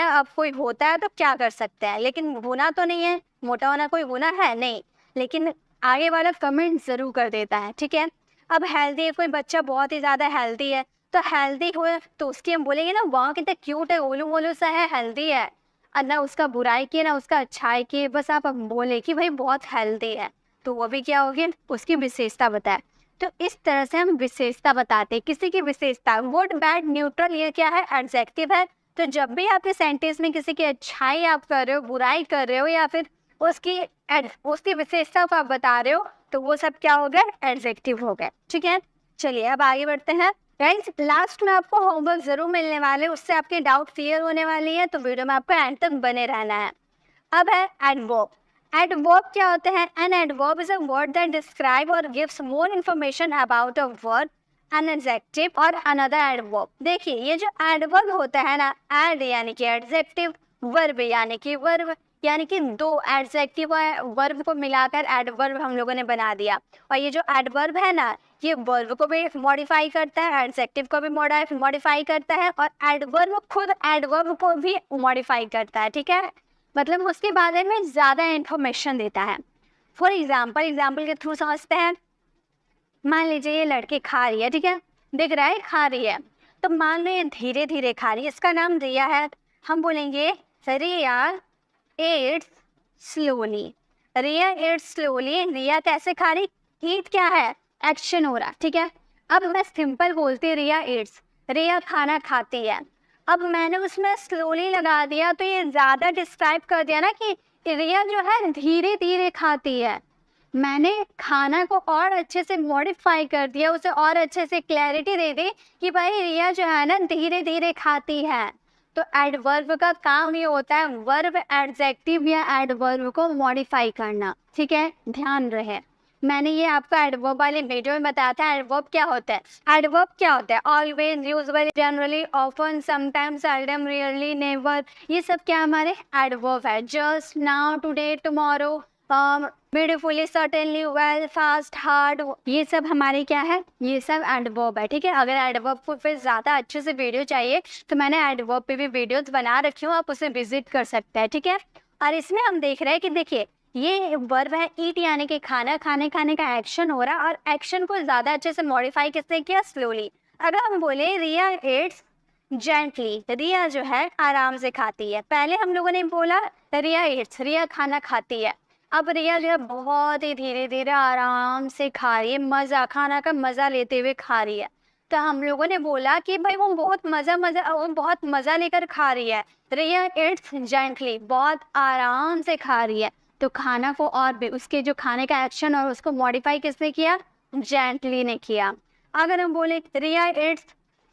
अब कोई होता है तो क्या कर सकते हैं, लेकिन गुनाह तो नहीं है, मोटा होना कोई गुनाह है नहीं, लेकिन आगे वाला कमेंट जरूर कर देता है। ठीक है, अब हेल्दी है, कोई बच्चा बहुत ही ज़्यादा हेल्दी है, तो हेल्दी हो तो उसकी हम बोलेंगे ना वाह कितना क्यूट है, ओलू ओलू सा है, हेल्दी है। और ना उसका बुराई किए ना उसका अच्छाई किए, बस आप बोले कि भाई बहुत हेल्दी है, तो वो भी क्या होगी, उसकी विशेषता बताए। तो इस तरह से हम विशेषता बताते हैं किसी की विशेषता। गुड बैड न्यूट्रल ये क्या है, एडजेक्टिव है। तो जब भी आप इस सेंटेंस में किसी की अच्छाई आप कर रहे हो, बुराई कर रहे हो, या फिर उसकी विशेषता को आप बता रहे हो, तो वो सब क्या हो गया, एडजेक्टिव हो गए। ठीक है, चलिए अब आगे बढ़ते हैं। गाइस लास्ट में आपको होमवर्क जरूर मिलने वाले, उससे आपके डाउट क्लियर होने वाली है, तो वीडियो में आपको एंड तक बने रहना है। अब है एडवर्ब। एडवर्ब क्या होते हैं? An adverb is a word that describe और gives more information about a word, an adjective और अनदर एडवर्ब। देखिए ये जो एडवर्ब होता है ना, एड यानी कि एडजेक्टिव, वर्ब यानी कि वर्ब, यानी कि दो एडजेक्टिव और वर्ब को मिलाकर एडवर्ब हम लोगों ने बना दिया। और ये जो एडवर्ब है ना, ये वर्ब को भी मॉडिफाई करता है, एडजेक्टिव को भी मॉडिफाई करता है, और एडवर्ब खुद एडवर्ब को भी मॉडिफाई करता है। ठीक है, मतलब उसके बारे में ज़्यादा इन्फॉर्मेशन देता है। फॉर एग्जाम्पल के थ्रू समझते हैं। मान लीजिए ये लड़की खा रही है, ठीक है, दिख रहा है खा रही है, तो मान लो ये धीरे धीरे खा रही है, इसका नाम रिया है। हम बोलेंगे रिया eats स्लोली। रिया eats स्लोली, रिया कैसे खा रही, ईट क्या है, एक्शन हो रहा। ठीक है, अब मैं सिंपल बोलती रिया eats, रिया खाना खाती है। अब मैंने उसमें स्लोली लगा दिया, तो ये ज़्यादा डिस्क्राइब कर दिया ना कि रिया जो है धीरे धीरे खाती है। मैंने खाना को और अच्छे से मॉडिफाई कर दिया, उसे और अच्छे से क्लैरिटी दे दी कि भाई रिया जो है ना धीरे धीरे खाती है। तो एडवर्ब का काम ये होता है वर्ब एडजेक्टिव या एडवर्ब को मॉडिफाई करना। ठीक है, ध्यान रहे, मैंने ये आपको एडवर्ब वाले वीडियो में बताया था। एडवर्ब क्या होता है? एडवर्ब क्या होता है? Always, usually, generally, often, sometimes, seldom, rarely, never, ये सब क्या हमारे एडवर्ब है। Just, now, today, tomorrow, beautifully, certainly, well, fast, hard, ये सब हमारे क्या है, ये सब एडवर्ब है। ठीक है, अगर एडवर्ब को फिर ज़्यादा अच्छे से वीडियो चाहिए तो मैंने एडवर्ब पे भी वीडियोस बना रखी हूँ, आप उसे विजिट कर सकते हैं। ठीक है, और इसमें हम देख रहे हैं कि देखिए ये वर्ब है ईट यानी कि खाना, खाने का एक्शन हो रहा, और एक्शन को ज़्यादा अच्छे से मॉडिफाई किसने किया, स्लोली। अगर हम बोले रिया ईट्स जेंटली, रिया जो है आराम से खाती है। पहले हम लोगों ने बोला रिया ईट्स, रिया खाना खाती है। अब रिया जो है बहुत ही धीरे धीरे आराम से खा रही है, मज़ा, खाना का मज़ा लेते हुए खा रही है। तो हम लोगों ने बोला कि भाई वो बहुत मज़ा लेकर खा रही है। रिया ईट्स जेंटली, बहुत आराम से खा रही है। तो खाना को और भी उसके जो खाने का एक्शन और उसको मॉडिफाई किसने किया, जेंटली ने किया। अगर हम बोले रिया ईट्स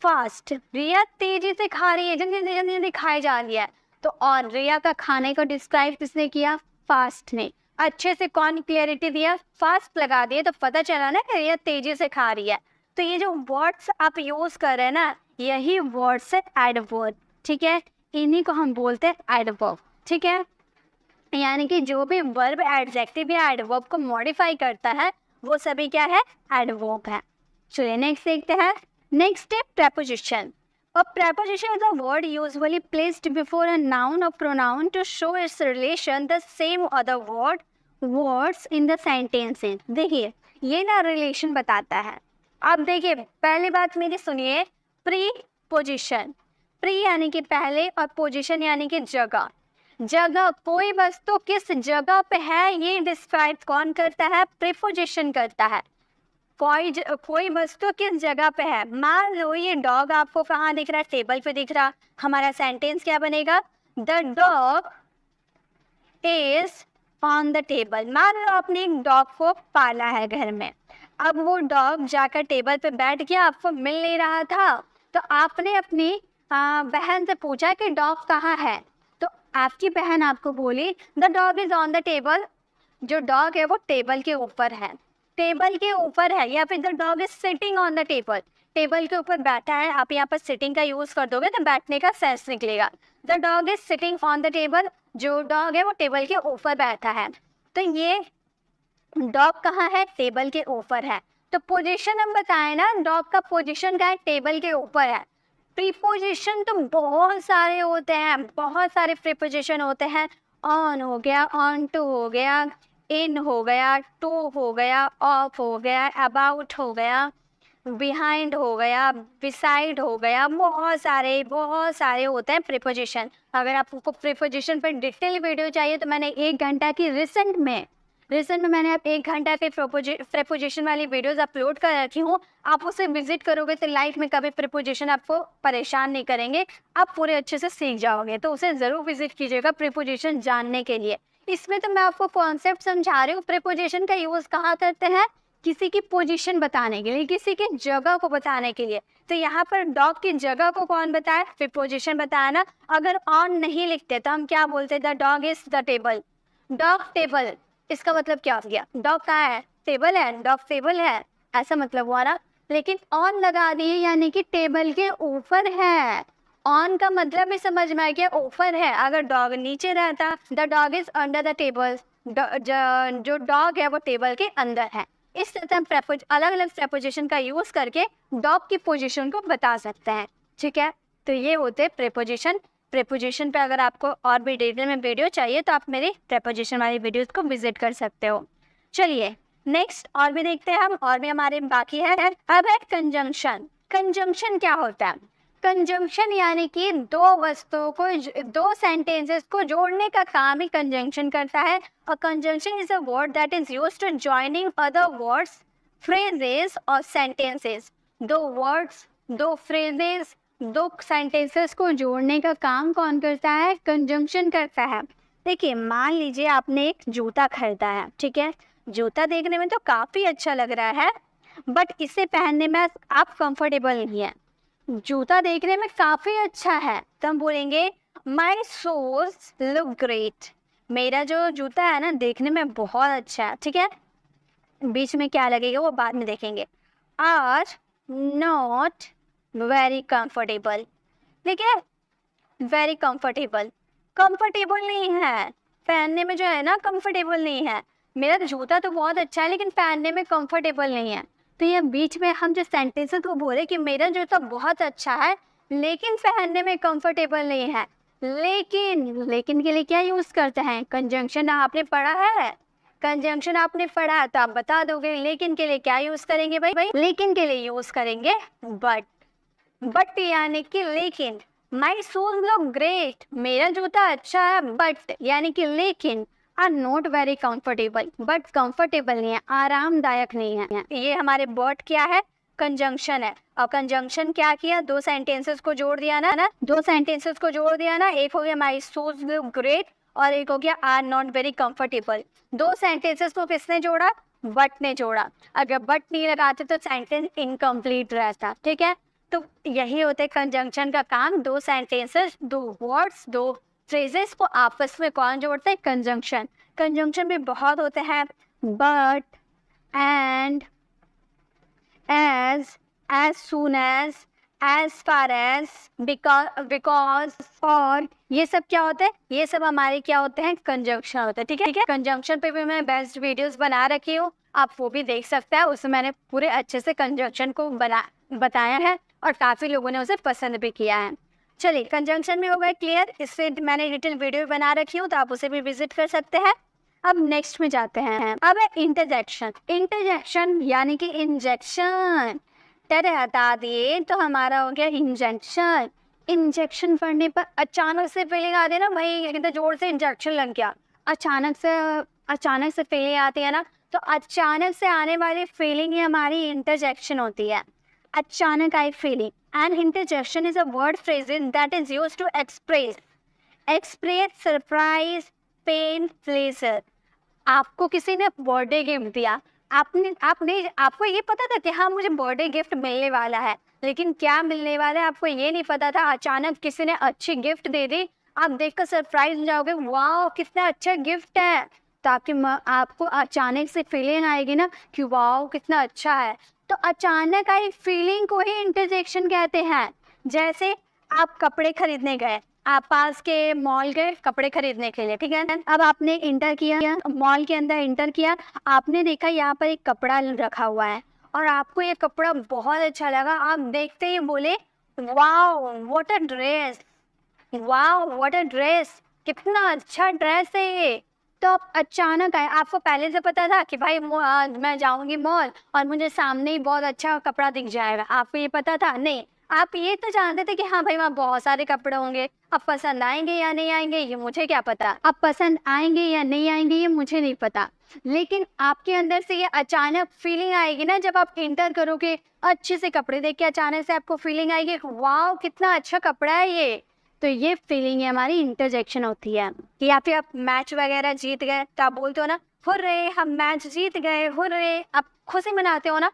फास्ट, रिया तेजी से खा रही है, जल्दी जल्दी खाई जा रही है, तो और रिया का खाने को डिस्क्राइब किसने किया, फास्ट ने। अच्छे से कौन क्लियरिटी दिया, फास्ट लगा दिए, तो पता चला ना कि रिया तेजी से खा रही है। तो ये जो वर्ड्स आप यूज कर रहे हैं ना, यही वर्ड्स है एडवर्ब। ठीक है, इन्हीं को हम बोलते हैं एडवर्ब। ठीक है, यानी कि जो भी वर्ब एडजेक्टिव या एडवर्ब को मॉडिफाई करता है वो सभी क्या है, एडवर्ब है। चलिए नेक्स्ट देखते हैं। नेक्स्ट है preposition. A preposition is a word usually placed before a noun or pronoun to show its relation the same other words in the sentence। देखिए ये ना रिलेशन बताता है। अब देखिए पहली बात मेरी सुनिए, प्रीपोजिशन, प्री यानी कि पहले और पोजिशन यानी कि जगह। जगह, कोई वस्तु किस जगह पे है ये डिस्क्राइब कौन करता है, प्रीपोजिशन करता है। कोई वस्तु किस जगह पे है। मान लो ये डॉग आपको कहाँ दिख रहा है, टेबल पे दिख रहा, हमारा सेंटेंस क्या बनेगा, the dog is on the table. मान लो आपने एक डॉग को पाला है घर में, अब वो डॉग जाकर टेबल पे बैठ गया, आपको मिल नहीं रहा था, तो आपने अपनी बहन से पूछा कि डॉग कहाँ है, तो आपकी बहन आपको बोली the dog is on the table. जो डॉग है वो टेबल के ऊपर है, टेबल के ऊपर है, या फिर the dog is sitting on the table, table के ऊपर बैठा है। आप यहाँ पर सिटिंग का यूज कर दोगे तो बैठने का सेंस निकलेगा। The dog is sitting on the table, जो डॉग है वो टेबल के ऊपर बैठा है। तो ये डॉग कहाँ है, टेबल के ऊपर है। तो पोजीशन हम बताएं ना, डॉग का पोजीशन क्या है, टेबल के ऊपर है। प्रीपोजिशन तो बहुत सारे होते हैं, बहुत सारे प्रीपोजिशन होते हैं। ऑन हो गया, ऑन टू हो गया, इन हो गया, टू हो गया, ऑफ हो गया, अबाउट हो गया, बिहाइंड हो गया, बिसाइड हो गया, बहुत सारे होते हैं प्रीपोजिशन। अगर आपको प्रीपोजिशन पर डिटेल वीडियो चाहिए तो मैंने 1 घंटा की रिसेंट में मैंने आप 1 घंटा के प्रीपोजिशन वाली वीडियोस अपलोड कर रखी हूँ। आप उसे विजिट करोगे तो लाइफ में कभी प्रीपोजिशन आपको परेशान नहीं करेंगे, आप पूरे अच्छे से सीख जाओगे। तो उसे ज़रूर विजिट कीजिएगा प्रीपोजिशन जानने के लिए। इसमें तो मैं आपको कॉन्सेप्ट समझा रही हूँ। प्रीपोजिशन का यूज़ कहाँ करते हैं? किसी की पोजीशन बताने के लिए, किसी की जगह को बताने के लिए। तो यहाँ पर डॉग की जगह को कौन बताए? प्रीपोजिशन बताया ना। अगर ऑन नहीं लिखते तो हम क्या बोलते? The dog is the table. Dog table, इसका मतलब क्या हो गया? डॉग कहाँ है? टेबल है, डॉग टेबल है, ऐसा मतलब हुआ ना। लेकिन ऑन लगा दिए यानी कि टेबल के ऊपर है। ऑन का मतलब भी समझ में आ गया, ऊपर है। अगर डॉग नीचे रहता, the dog is under the table, जो डॉग है वो टेबल के अंदर है। इस तरह हम अलग अलग प्रेपोजिशन का यूज करके डॉग की पोजीशन को बता सकते हैं। ठीक है, तो ये होते हैं प्रेपोजिशन। प्रेपोजिशन पे अगर आपको और भी डिटेल में वीडियो चाहिए तो आप मेरी प्रेपोजिशन वाली वीडियोस को विजिट कर सकते हो। चलिए नेक्स्ट और भी देखते हैं हम, और भी हमारे बाकी है। अब है कंजंक्शन। कंजंक्शन क्या होता है? कंजंक्शन यानी कि दो वस्तुओं को, दो सेंटेंसेस को जोड़ने का काम ही कंजंक्शन करता है। और conjunction is a word that is used to joining other words, phrases और सेंटेंसेस। दो वर्ड्स, दो फ्रेजेस, दो सेंटेंसेस को जोड़ने का काम कौन करता है? कंजंक्शन करता है। देखिए मान लीजिए आपने एक जूता खरीदा है, ठीक है। जूता देखने में तो काफी अच्छा लग रहा है, बट इसे पहनने में आप कंफर्टेबल नहीं है। जूता देखने में काफी अच्छा है तो हम बोलेंगे माई शूज लुक ग्रेट। मेरा जो जूता है ना देखने में बहुत अच्छा है, ठीक है। बीच में क्या लगेगा वो बाद में देखेंगे। आर नॉट वेरी कंफर्टेबल, ठीक है। वेरी कंफर्टेबल, कंफर्टेबल नहीं है पहनने में, जो है ना कंफर्टेबल नहीं है। मेरा जूता तो बहुत अच्छा है लेकिन पहनने में कंफर्टेबल नहीं है। तो ये बीच में हम जो सेंटेंसेस को बोले कि मेरा जूता बहुत अच्छा है लेकिन पहनने में कंफर्टेबल नहीं है। लेकिन के लिए क्या यूज करते हैं? कंजंक्शन। आपने पढ़ा है, कंजंक्शन आपने पढ़ा है तो आप बता दोगे। लेकिन के लिए क्या यूज करेंगे भाई? लेकिन के लिए यूज करेंगे बट। बट यानी कि लेकिन। माई शूज लुक ग्रेट, मेरा जूता अच्छा है बट यानी कि लेकिन are not very comfortable, but comfortable नहीं है, आरामदायक नहीं है। ये हमारे बट क्या है? कंजंक्शन है। और कंजंक्शन क्या किया? दो सेंटेंसेस को जोड़ दिया ना, दो सेंटेंसेस को जोड़ दिया ना। एक हो गया माई शूज लुक ग्रेट और एक हो गया आर नॉट वेरी कंफर्टेबल। दो सेंटेंसेस को किसने जोड़ा? बट ने जोड़ा। अगर बट नहीं लगाते तो सेंटेंस इनकम्प्लीट रहता, ठीक है। तो यही होते कंजंक्शन का काम। दो सेंटेंसेस, दो वर्ड्स, दो फ्रेजेस को आपस में कौन जोड़ते हैं? कंजंक्शन। कंजंक्शन भी बहुत होते हैं, but, and, as soon as far as, because और ये सब क्या होते हैं? ये सब हमारे क्या होते हैं? कंजंक्शन होते हैं, ठीक है। कंजंक्शन पे भी मैं बेस्ट वीडियोस बना रखी हूँ, आप वो भी देख सकते हैं। उसमें मैंने पूरे अच्छे से कंजंक्शन को बताया है और काफ़ी लोगों ने उसे पसंद भी किया है। चलिए कंजंक्शन भी हो गया क्लियर, इससे मैंने डिटेल वीडियो बना रखी हूँ तो आप उसे भी विजिट कर सकते हैं। अब नेक्स्ट में जाते हैं। अब है इंटरजेक्शन। इंटरजेक्शन यानी कि इंजेक्शन। टर हटा दिए तो हमारा हो गया इंजेक्शन। इंजेक्शन पढ़ने पर अचानक से फीलिंग आती है ना भाई, एकदम जोर से इंजेक्शन लग गया। अचानक से फीलिंग आती है ना, तो अचानक से आने वाली फीलिंग ही हमारी इंटरजेक्शन होती है। अचानक आई feeling. And interjection is a word phrase that is used to express surprise, pain, pleasure. आपको किसी ने बर्थडे गिफ्ट दिया, आपको ये पता था कि हाँ मुझे बर्थडे गिफ्ट मिलने वाला है, लेकिन क्या मिलने वाला है आपको ये नहीं पता था। अचानक किसी ने अच्छी गिफ्ट दे दी, आप देखकर सरप्राइज हो जाओगे, वाह कितना अच्छा गिफ्ट है। तो आपको अचानक से फीलिंग आएगी ना कि वाह कितना अच्छा है। तो अचानक आई फीलिंग को ही इंटरजेक्शन कहते हैं। जैसे आप कपड़े खरीदने गए, आप पास के मॉल गए कपड़े खरीदने के लिए, ठीक है। अब आपने इंटर किया, मॉल के अंदर इंटर किया, आपने देखा यहाँ पर एक कपड़ा रखा हुआ है और आपको ये कपड़ा बहुत अच्छा लगा। आप देखते ही बोले wow what a dress, wow what a dress, कितना अच्छा ड्रेस है ये। तो आप अचानक आए, आपको पहले से पता था कि भाई मैं जाऊंगी मॉल और मुझे सामने ही बहुत अच्छा कपड़ा दिख जाएगा, आपको ये पता था? नहीं, आप ये तो जानते थे कि हाँ भाई वहाँ बहुत सारे कपड़े होंगे, अब पसंद आएंगे या नहीं आएंगे ये मुझे क्या पता, अब पसंद आएंगे या नहीं आएंगे ये मुझे नहीं पता। लेकिन आपके अंदर से ये अचानक फीलिंग आएगी ना, जब आप इंटर करोगे अच्छे से कपड़े देख के अचानक से आपको फीलिंग आएगी वाह कितना अच्छा कपड़ा है ये। तो ये फीलिंग है हमारी इंटरजेक्शन होती है। कि या फिर आप मैच वगैरह जीत गए तो आप बोलते हो ना हुर्रे हम मैच जीत गए, हुर्रे, आप खुशी मनाते हो ना।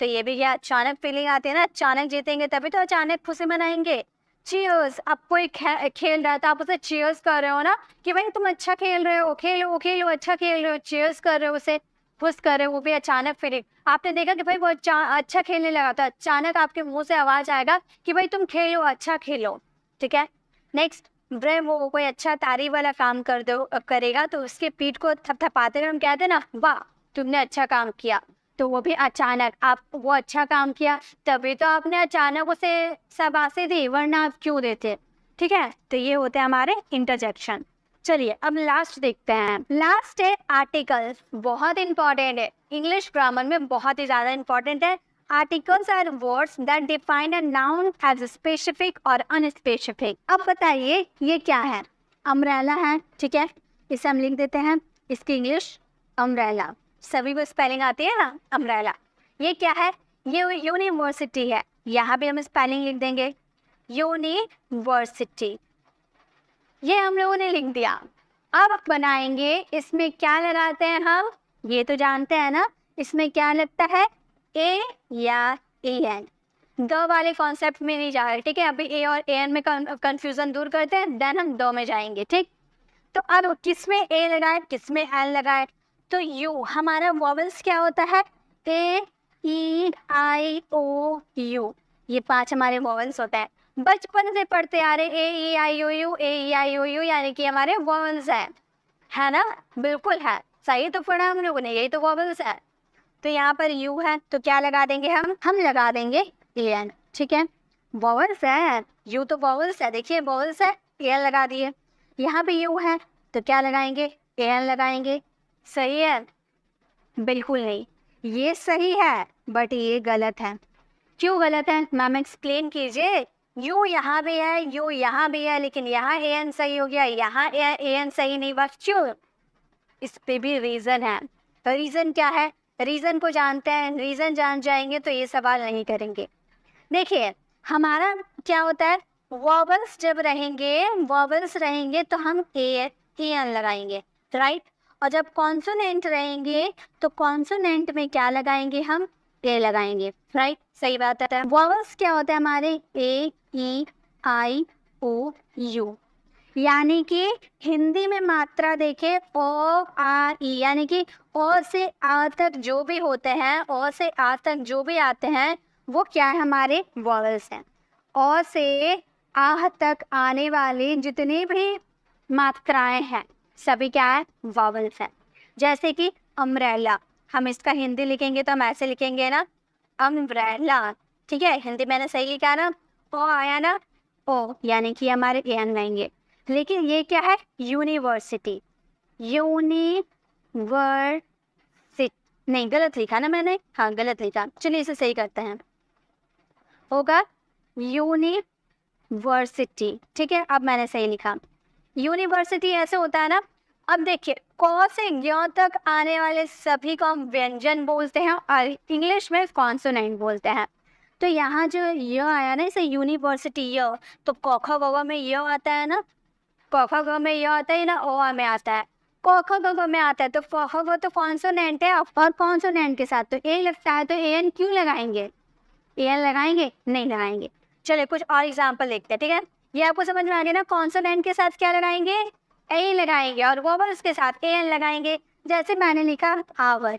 तो ये भी क्या अचानक फीलिंग आती है ना, अचानक जीतेंगे तभी तो अचानक खुशी मनाएंगे। चीयर्स, आप कोई खेल रहा था आप उसे चीयर्स कर रहे हो ना कि भाई तुम अच्छा खेल रहे हो, खेलो खेलो अच्छा खेल रहे हो, चीयर्स कर रहे हो, उसे खुश कर रहे हो, वो भी अचानक फीलिंग। आपने देखा कि भाई वो अच्छा खेलने लगा तो अचानक आपके मुंह से आवाज आएगा कि भाई तुम खेलो अच्छा खेलो, ठीक है। नेक्स्ट, वो कोई अच्छा तारीफ वाला काम करेगा तो उसके पीठ को थपथपाते हुए हम कहते हैं ना वाह तुमने अच्छा काम किया। तो वो भी अचानक आप वो अच्छा काम किया तभी तो आपने अचानक उसे शाबाशी दी, वरना आप क्यों देते, ठीक है। तो ये होते हैं हमारे इंटरजेक्शन। चलिए अब लास्ट देखते हैं। लास्ट है आर्टिकल, बहुत इंपॉर्टेंट है, इंग्लिश ग्रामर में बहुत ही ज्यादा इंपॉर्टेंट है। Articles are words that define a noun as specific और अनस्पेसिफिक। अब बताइए ये क्या है? अम्ब्रेला है, ठीक है, इसे हम लिख देते हैं, इसकी इंग्लिश अम्ब्रेला, सभी को स्पेलिंग आती है ना अम्ब्रेला। ये क्या है? ये यूनिवर्सिटी है, यहाँ भी हम स्पेलिंग लिख देंगे यूनिवर्सिटी, ये हम लोगों ने लिख दिया। अब बनाएंगे, इसमें क्या लगाते हैं हम, ये तो जानते हैं ना, इसमें क्या लगता है ए या ए एन। द वाले कॉन्सेप्ट में नहीं जा रहे, ठीक है, अभी ए और ए एन में कंफ्यूजन दूर करते हैं, देन हम द में जाएंगे, ठीक। तो अब किसमें ए लगाए किसमें एन लगाए? तो यू, हमारा वॉवल्स क्या होता है, ए ई आई ओ यू, ये 5 हमारे वॉवल्स होते हैं, बचपन से पढ़ते आ रहे ए ई आई ओ you, A E I O you, यानी कि हमारे वॉवल्स है ना, बिल्कुल है, सही तो पढ़ा हम लोगों ने, यही तो वॉवल्स है। तो यहाँ पर यू है तो क्या लगा देंगे हम लगा देंगे ए एन, ठीक है, वॉवल्स है, यू तो वॉवल्स है, देखिए वॉवल्स है, ए एन लगा दिए। यहाँ पे यू है तो क्या लगाएंगे, ए एन लगाएंगे, सही है? बिल्कुल नहीं, ये सही है बट ये गलत है। क्यों गलत है मैम एक्सप्लेन कीजिए। यू यहाँ भी है, यू यहाँ भी है, लेकिन यहाँ ए एन सही हो गया, यहाँ ए एन सही नहीं हुआ, क्यों? इस पे भी रीजन है। तो रीजन क्या है, रीजन को जानते हैं, रीजन जान जाएंगे तो ये सवाल नहीं करेंगे। देखिए हमारा क्या होता है, वॉवल्स जब रहेंगे, वॉवल्स रहेंगे तो हम ए एन लगाएंगे, राइट। और जब कॉन्सोनेंट रहेंगे तो कॉन्सोनेंट में क्या लगाएंगे हम, ए लगाएंगे, राइट, सही बात है। वॉवल्स क्या होता है हमारे, ए ई आई ओ यू, यानी कि हिंदी में मात्रा देखें ओ आ ई, यानी कि ओ से आ तक जो भी होते हैं, ओ से आ तक जो भी आते हैं वो क्या है, हमारे वॉवल्स हैं। ओ से आ तक आने वाली जितनी भी मात्राएं हैं सभी क्या है, वॉवल्स हैं। जैसे कि अम्ब्रेला, हम इसका हिंदी लिखेंगे तो हम ऐसे लिखेंगे ना अम्ब्रेला, ठीक है, हिंदी मैंने सही लिखा ना, ओ आया ना, ओ यानी कि हमारे ए एन रहेंगे। लेकिन ये क्या है, यूनिवर्सिटी, नहीं गलत लिखा ना मैंने, हाँ गलत लिखा, चलिए इसे सही करते हैं, होगा यूनिवर्सिटी, ठीक है। अब मैंने सही लिखा, यूनिवर्सिटी ऐसे होता है ना। अब देखिए क से य तक आने वाले सभी को हम व्यंजन बोलते हैं और इंग्लिश में कॉन्सोनेंट बोलते हैं। तो यहाँ जो य आया ना, इसे यूनिवर्सिटी य, तो क ख ग घ में य आता है ना, क ख ग में य आता है ना, ओ आ में आता है, क ख ग घ में आता है, तो फ ख ग तो कॉन्सोनेंट है और कॉन्सोनेंट के साथ तो ए लगता है, तो ए एन क्यों लगाएंगे, ए एन लगाएंगे नहीं लगाएंगे। चलिए कुछ और एग्जाम्पल देखते हैं, ठीक है, ये आपको समझ में आ गया ना, कॉन्सोनेंट के साथ क्या लगाएंगे, ए लगाएंगे, और वॉवल्स के साथ ए एन लगाएंगे। जैसे मैंने लिखा आवर,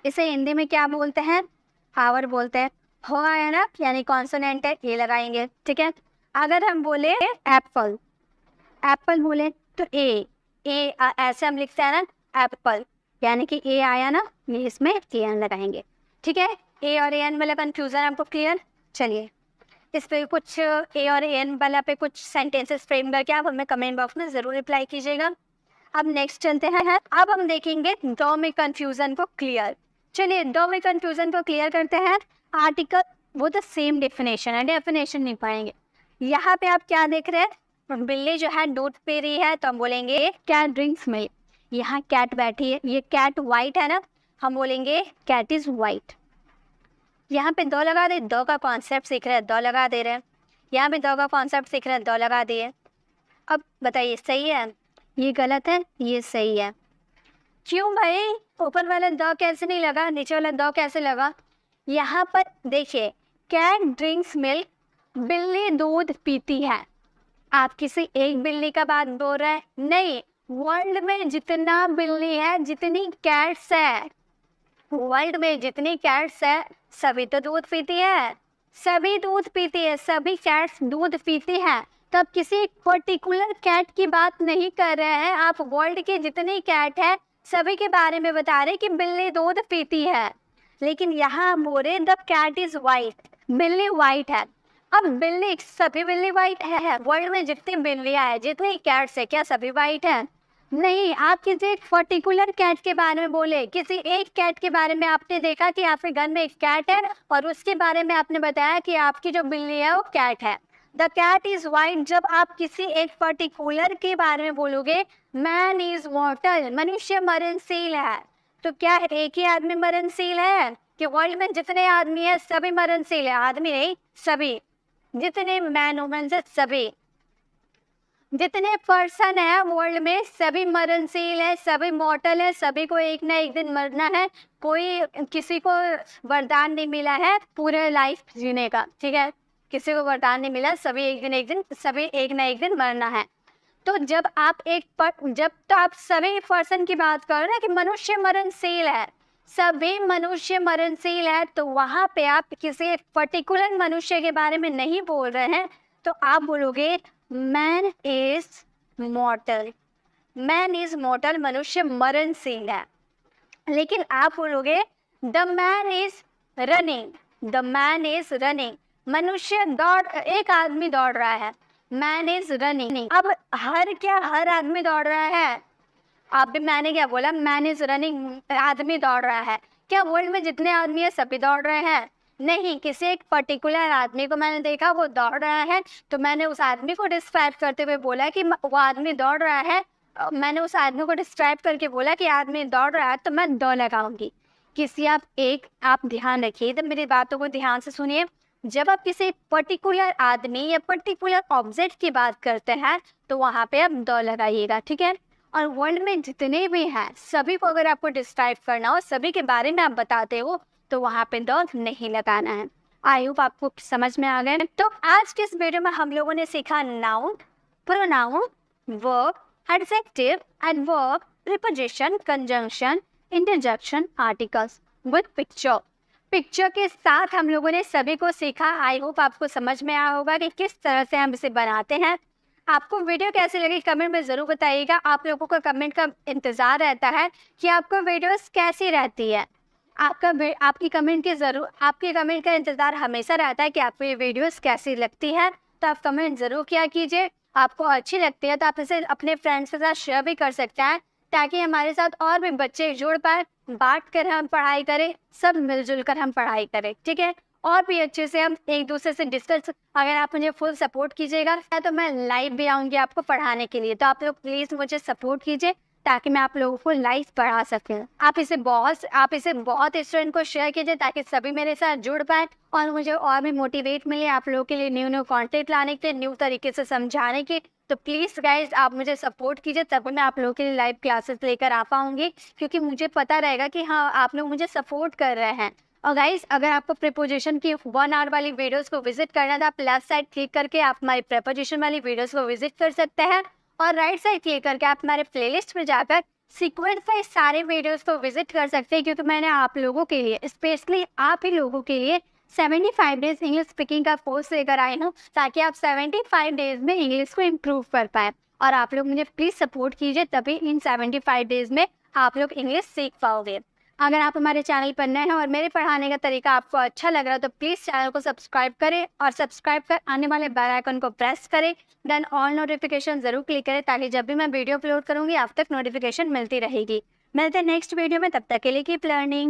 इसे हिंदी में क्या बोलते हैं, आवर बोलते हैं, हो आया ना, यानी कॉन्सोनेंट है, ए लगाएंगे, ठीक है। अगर हम बोले एप्पल, एप्पल बोले तो ए ऐसे हम लिखते हैं ना एप्पल, यानी कि ए आया ना, ये इसमें ए एन लगाएंगे, ठीक है। ए और ए एन वाला कंफ्यूजन आपको क्लियर। चलिए इस पे कुछ ए और ए एन वाला पे कुछ सेंटेंसेस फ्रेम करके आप हमें कमेंट बॉक्स में ज़रूर रिप्लाई कीजिएगा। अब नेक्स्ट चलते हैं। अब हम देखेंगे दो में कंफ्यूजन को क्लियर। चलिए दो में कंफ्यूजन को क्लियर करते हैं। आर्टिकल वो तो सेम डेफिनेशन है, डेफिनेशन नहीं पढ़ेंगे। यहाँ पे आप क्या देख रहे हैं, बिल्ली जो है दूध पी रही है, तो हम बोलेंगे कैट ड्रिंक्स मिल्क। यहाँ कैट बैठी है, ये कैट वाइट है ना, हम बोलेंगे कैट इज वाइट। यहाँ पे दो लगा दे, दो का कॉन्सेप्ट सीख रहे हैं, दो लगा दे रहे हैं। यहाँ पे दो का कॉन्सेप्ट सीख रहे हैं, दो लगा दिए। अब बताइए सही है, ये गलत है, ये सही है। क्यों भाई, ऊपर वाला दो कैसे नहीं लगा, नीचे वाला दो कैसे लगा? यहाँ पर देखिए, कैट ड्रिंक्स मिल्क, बिल्ली दूध पीती है। आप किसी एक बिल्ली का बात बोल रहे हैं? नहीं, वर्ल्ड में जितना बिल्ली है, जितनी कैट्स है, वर्ल्ड में जितनी कैट्स है, सभी तो दूध पीती है, सभी दूध पीती है, सभी कैट्स दूध पीती है। तो आप किसी पर्टिकुलर कैट की बात नहीं कर रहे हैं, आप वर्ल्ड की जितनी कैट है सभी के बारे में बता रहे कि बिल्ली दूध पीती है। लेकिन यहाँ हम बोल रहे द कैट इज वाइट, बिल्ली वाइट है। अब बिल्ली, सभी बिल्ली वाइट है? वर्ल्ड में जितनी बिल्लियाँ हैं, जितनी कैट्स है, क्या सभी वाइट है? नहीं, आप किसी एक पर्टिकुलर कैट के बारे में बोले, किसी एक कैट के बारे में आपने देखा कि आपके घर में एक कैट है और उसके बारे में आपने बताया कि आपकी जो बिल्ली है वो कैट है। The cat is white. जब आप किसी एक पर्टिकुलर के बारे में बोलोगे, मैन इज मॉर्टल, मनुष्य मरणशील है, तो क्या एक ही आदमी मरणशील है कि वर्ल्ड में जितने आदमी है सभी मरणशील है? आदमी नहीं, सभी, जितने मैन वुमेन से सभी, जितने पर्सन है वर्ल्ड में सभी मरणशील है, सभी मॉर्टल है, सभी को एक ना एक दिन मरना है। कोई किसी को वरदान नहीं मिला है पूरे लाइफ जीने का, ठीक है? किसी को वरदान नहीं मिला, सभी एक दिन सभी एक ना एक दिन मरना है। तो जब आप जब तो आप सभी पर्सन की बात कर रहे हैं कि मनुष्य मरणशील है, सभी मनुष्य मरणशील है, तो वहाँ पे आप किसी पर्टिकुलर मनुष्य के बारे में नहीं बोल रहे हैं, तो आप बोलोगे मैन इज मॉर्टल, मैन इज मॉर्टल, मनुष्य मरणशील है। लेकिन आप बोलोगे the man is running, the man is running, मनुष्य दौड़, एक आदमी दौड़ रहा है, मैन इज रनिंग। अब हर आदमी दौड़ रहा है? आप भी, मैंने क्या बोला, मैन इज रनिंग, आदमी दौड़ रहा है। क्या वर्ल्ड में जितने आदमी है सभी दौड़ रहे हैं? नहीं, किसी एक पर्टिकुलर आदमी को मैंने देखा वो दौड़ रहा है, तो मैंने उस आदमी को डिस्क्राइब करते हुए बोला कि वो आदमी दौड़ रहा है। मैंने उस आदमी को डिस्क्राइब करके बोला कि आदमी दौड़ रहा है, तो मैं दो लगाऊंगी। आप ध्यान रखिए, तो मेरी बातों को ध्यान से सुनिए। जब आप किसी पर्टिकुलर आदमी या पर्टिकुलर ऑब्जेक्ट की बात करते हैं तो वहाँ पे आप दो लगाइएगा, ठीक है? और वर्ल्ड में जितने भी हैं सभी को अगर आपको डिस्क्राइब करना हो, सभी के बारे में आप बताते हो, तो वहाँ पे दो नहीं लगाना है। आई होप आपको समझ में आ गए। तो आज के इस वीडियो में हम लोगों ने सीखा noun, pronoun, verb, adjective, adverb, preposition, conjunction, interjection, articles with picture. Picture के साथ हम लोगों ने सभी को सीखा। आई होप आपको समझ में आया होगा कि किस तरह से हम इसे बनाते हैं। आपको वीडियो कैसी लगी कमेंट में ज़रूर बताइएगा। आप लोगों का कमेंट का इंतज़ार रहता है कि आपको वीडियोस कैसी रहती है। आपकी कमेंट का इंतज़ार हमेशा रहता है कि आपको ये वीडियोस कैसी लगती है। तो आप कमेंट ज़रूर किया कीजिए। आपको अच्छी लगती है तो आप इसे अपने फ्रेंड्स के साथ शेयर भी कर सकते हैं, ताकि हमारे साथ और भी बच्चे जुड़ पाए, बांट कर हम पढ़ाई करें, सब मिलजुल कर हम पढ़ाई करें, ठीक है? और भी अच्छे से हम एक दूसरे से डिस्कस, अगर आप मुझे फुल सपोर्ट कीजिएगा तो मैं लाइव भी आऊँगी आपको पढ़ाने के लिए। तो आप लोग प्लीज़ मुझे सपोर्ट कीजिए ताकि मैं आप लोगों को लाइव पढ़ा सकूँ। आप इसे बहुत स्टूडेंट को शेयर कीजिए ताकि सभी मेरे साथ जुड़ पाए और मुझे और भी मोटिवेट मिले आप लोगों के लिए न्यू कॉन्टेंट लाने के लिए, न्यू तरीके से समझाने के। तो प्लीज़ गाइज आप मुझे सपोर्ट कीजिए, तब मैं आप लोगों के लिए लाइव क्लासेस लेकर आ पाऊँगी, क्योंकि मुझे पता रहेगा कि हाँ आप लोग मुझे सपोर्ट कर रहे हैं। और गाइज अगर आपको प्रीपोजिशन की 1 आवर वाली वीडियोस को विजिट करना है तो आप लेफ्ट साइड क्लिक करके आप हमारी प्रीपोजिशन वाली वीडियोस को विजिट कर सकते हैं, और राइट साइड क्लिक करके आप हमारे प्लेलिस्ट में जाकर सीक्वेंस वाइज सारे वीडियोस को विजिट कर सकते हैं, क्योंकि मैंने आप लोगों के लिए, स्पेशली आप ही लोगों के लिए 75 डेज इंग्लिश स्पीकिंग का कोर्स लेकर आए हूँ, ताकि आप 75 डेज में इंग्लिश को इम्प्रूव कर पाए। और आप लोग मुझे प्लीज़ सपोर्ट कीजिए, तभी इन 75 डेज में आप लोग इंग्लिश सीख पाओगे। अगर आप हमारे चैनल पर नए हैं और मेरे पढ़ाने का तरीका आपको अच्छा लग रहा है तो प्लीज़ चैनल को सब्सक्राइब करें और सब्सक्राइब कर आने वाले बेल आइकन को प्रेस करें। देन ऑल नोटिफिकेशन ज़रूर क्लिक करें ताकि जब भी मैं वीडियो अपलोड करूँगी आप तक नोटिफिकेशन मिलती रहेगी। मिलते हैं नेक्स्ट वीडियो में, तब तक के लिए कीप लर्निंग।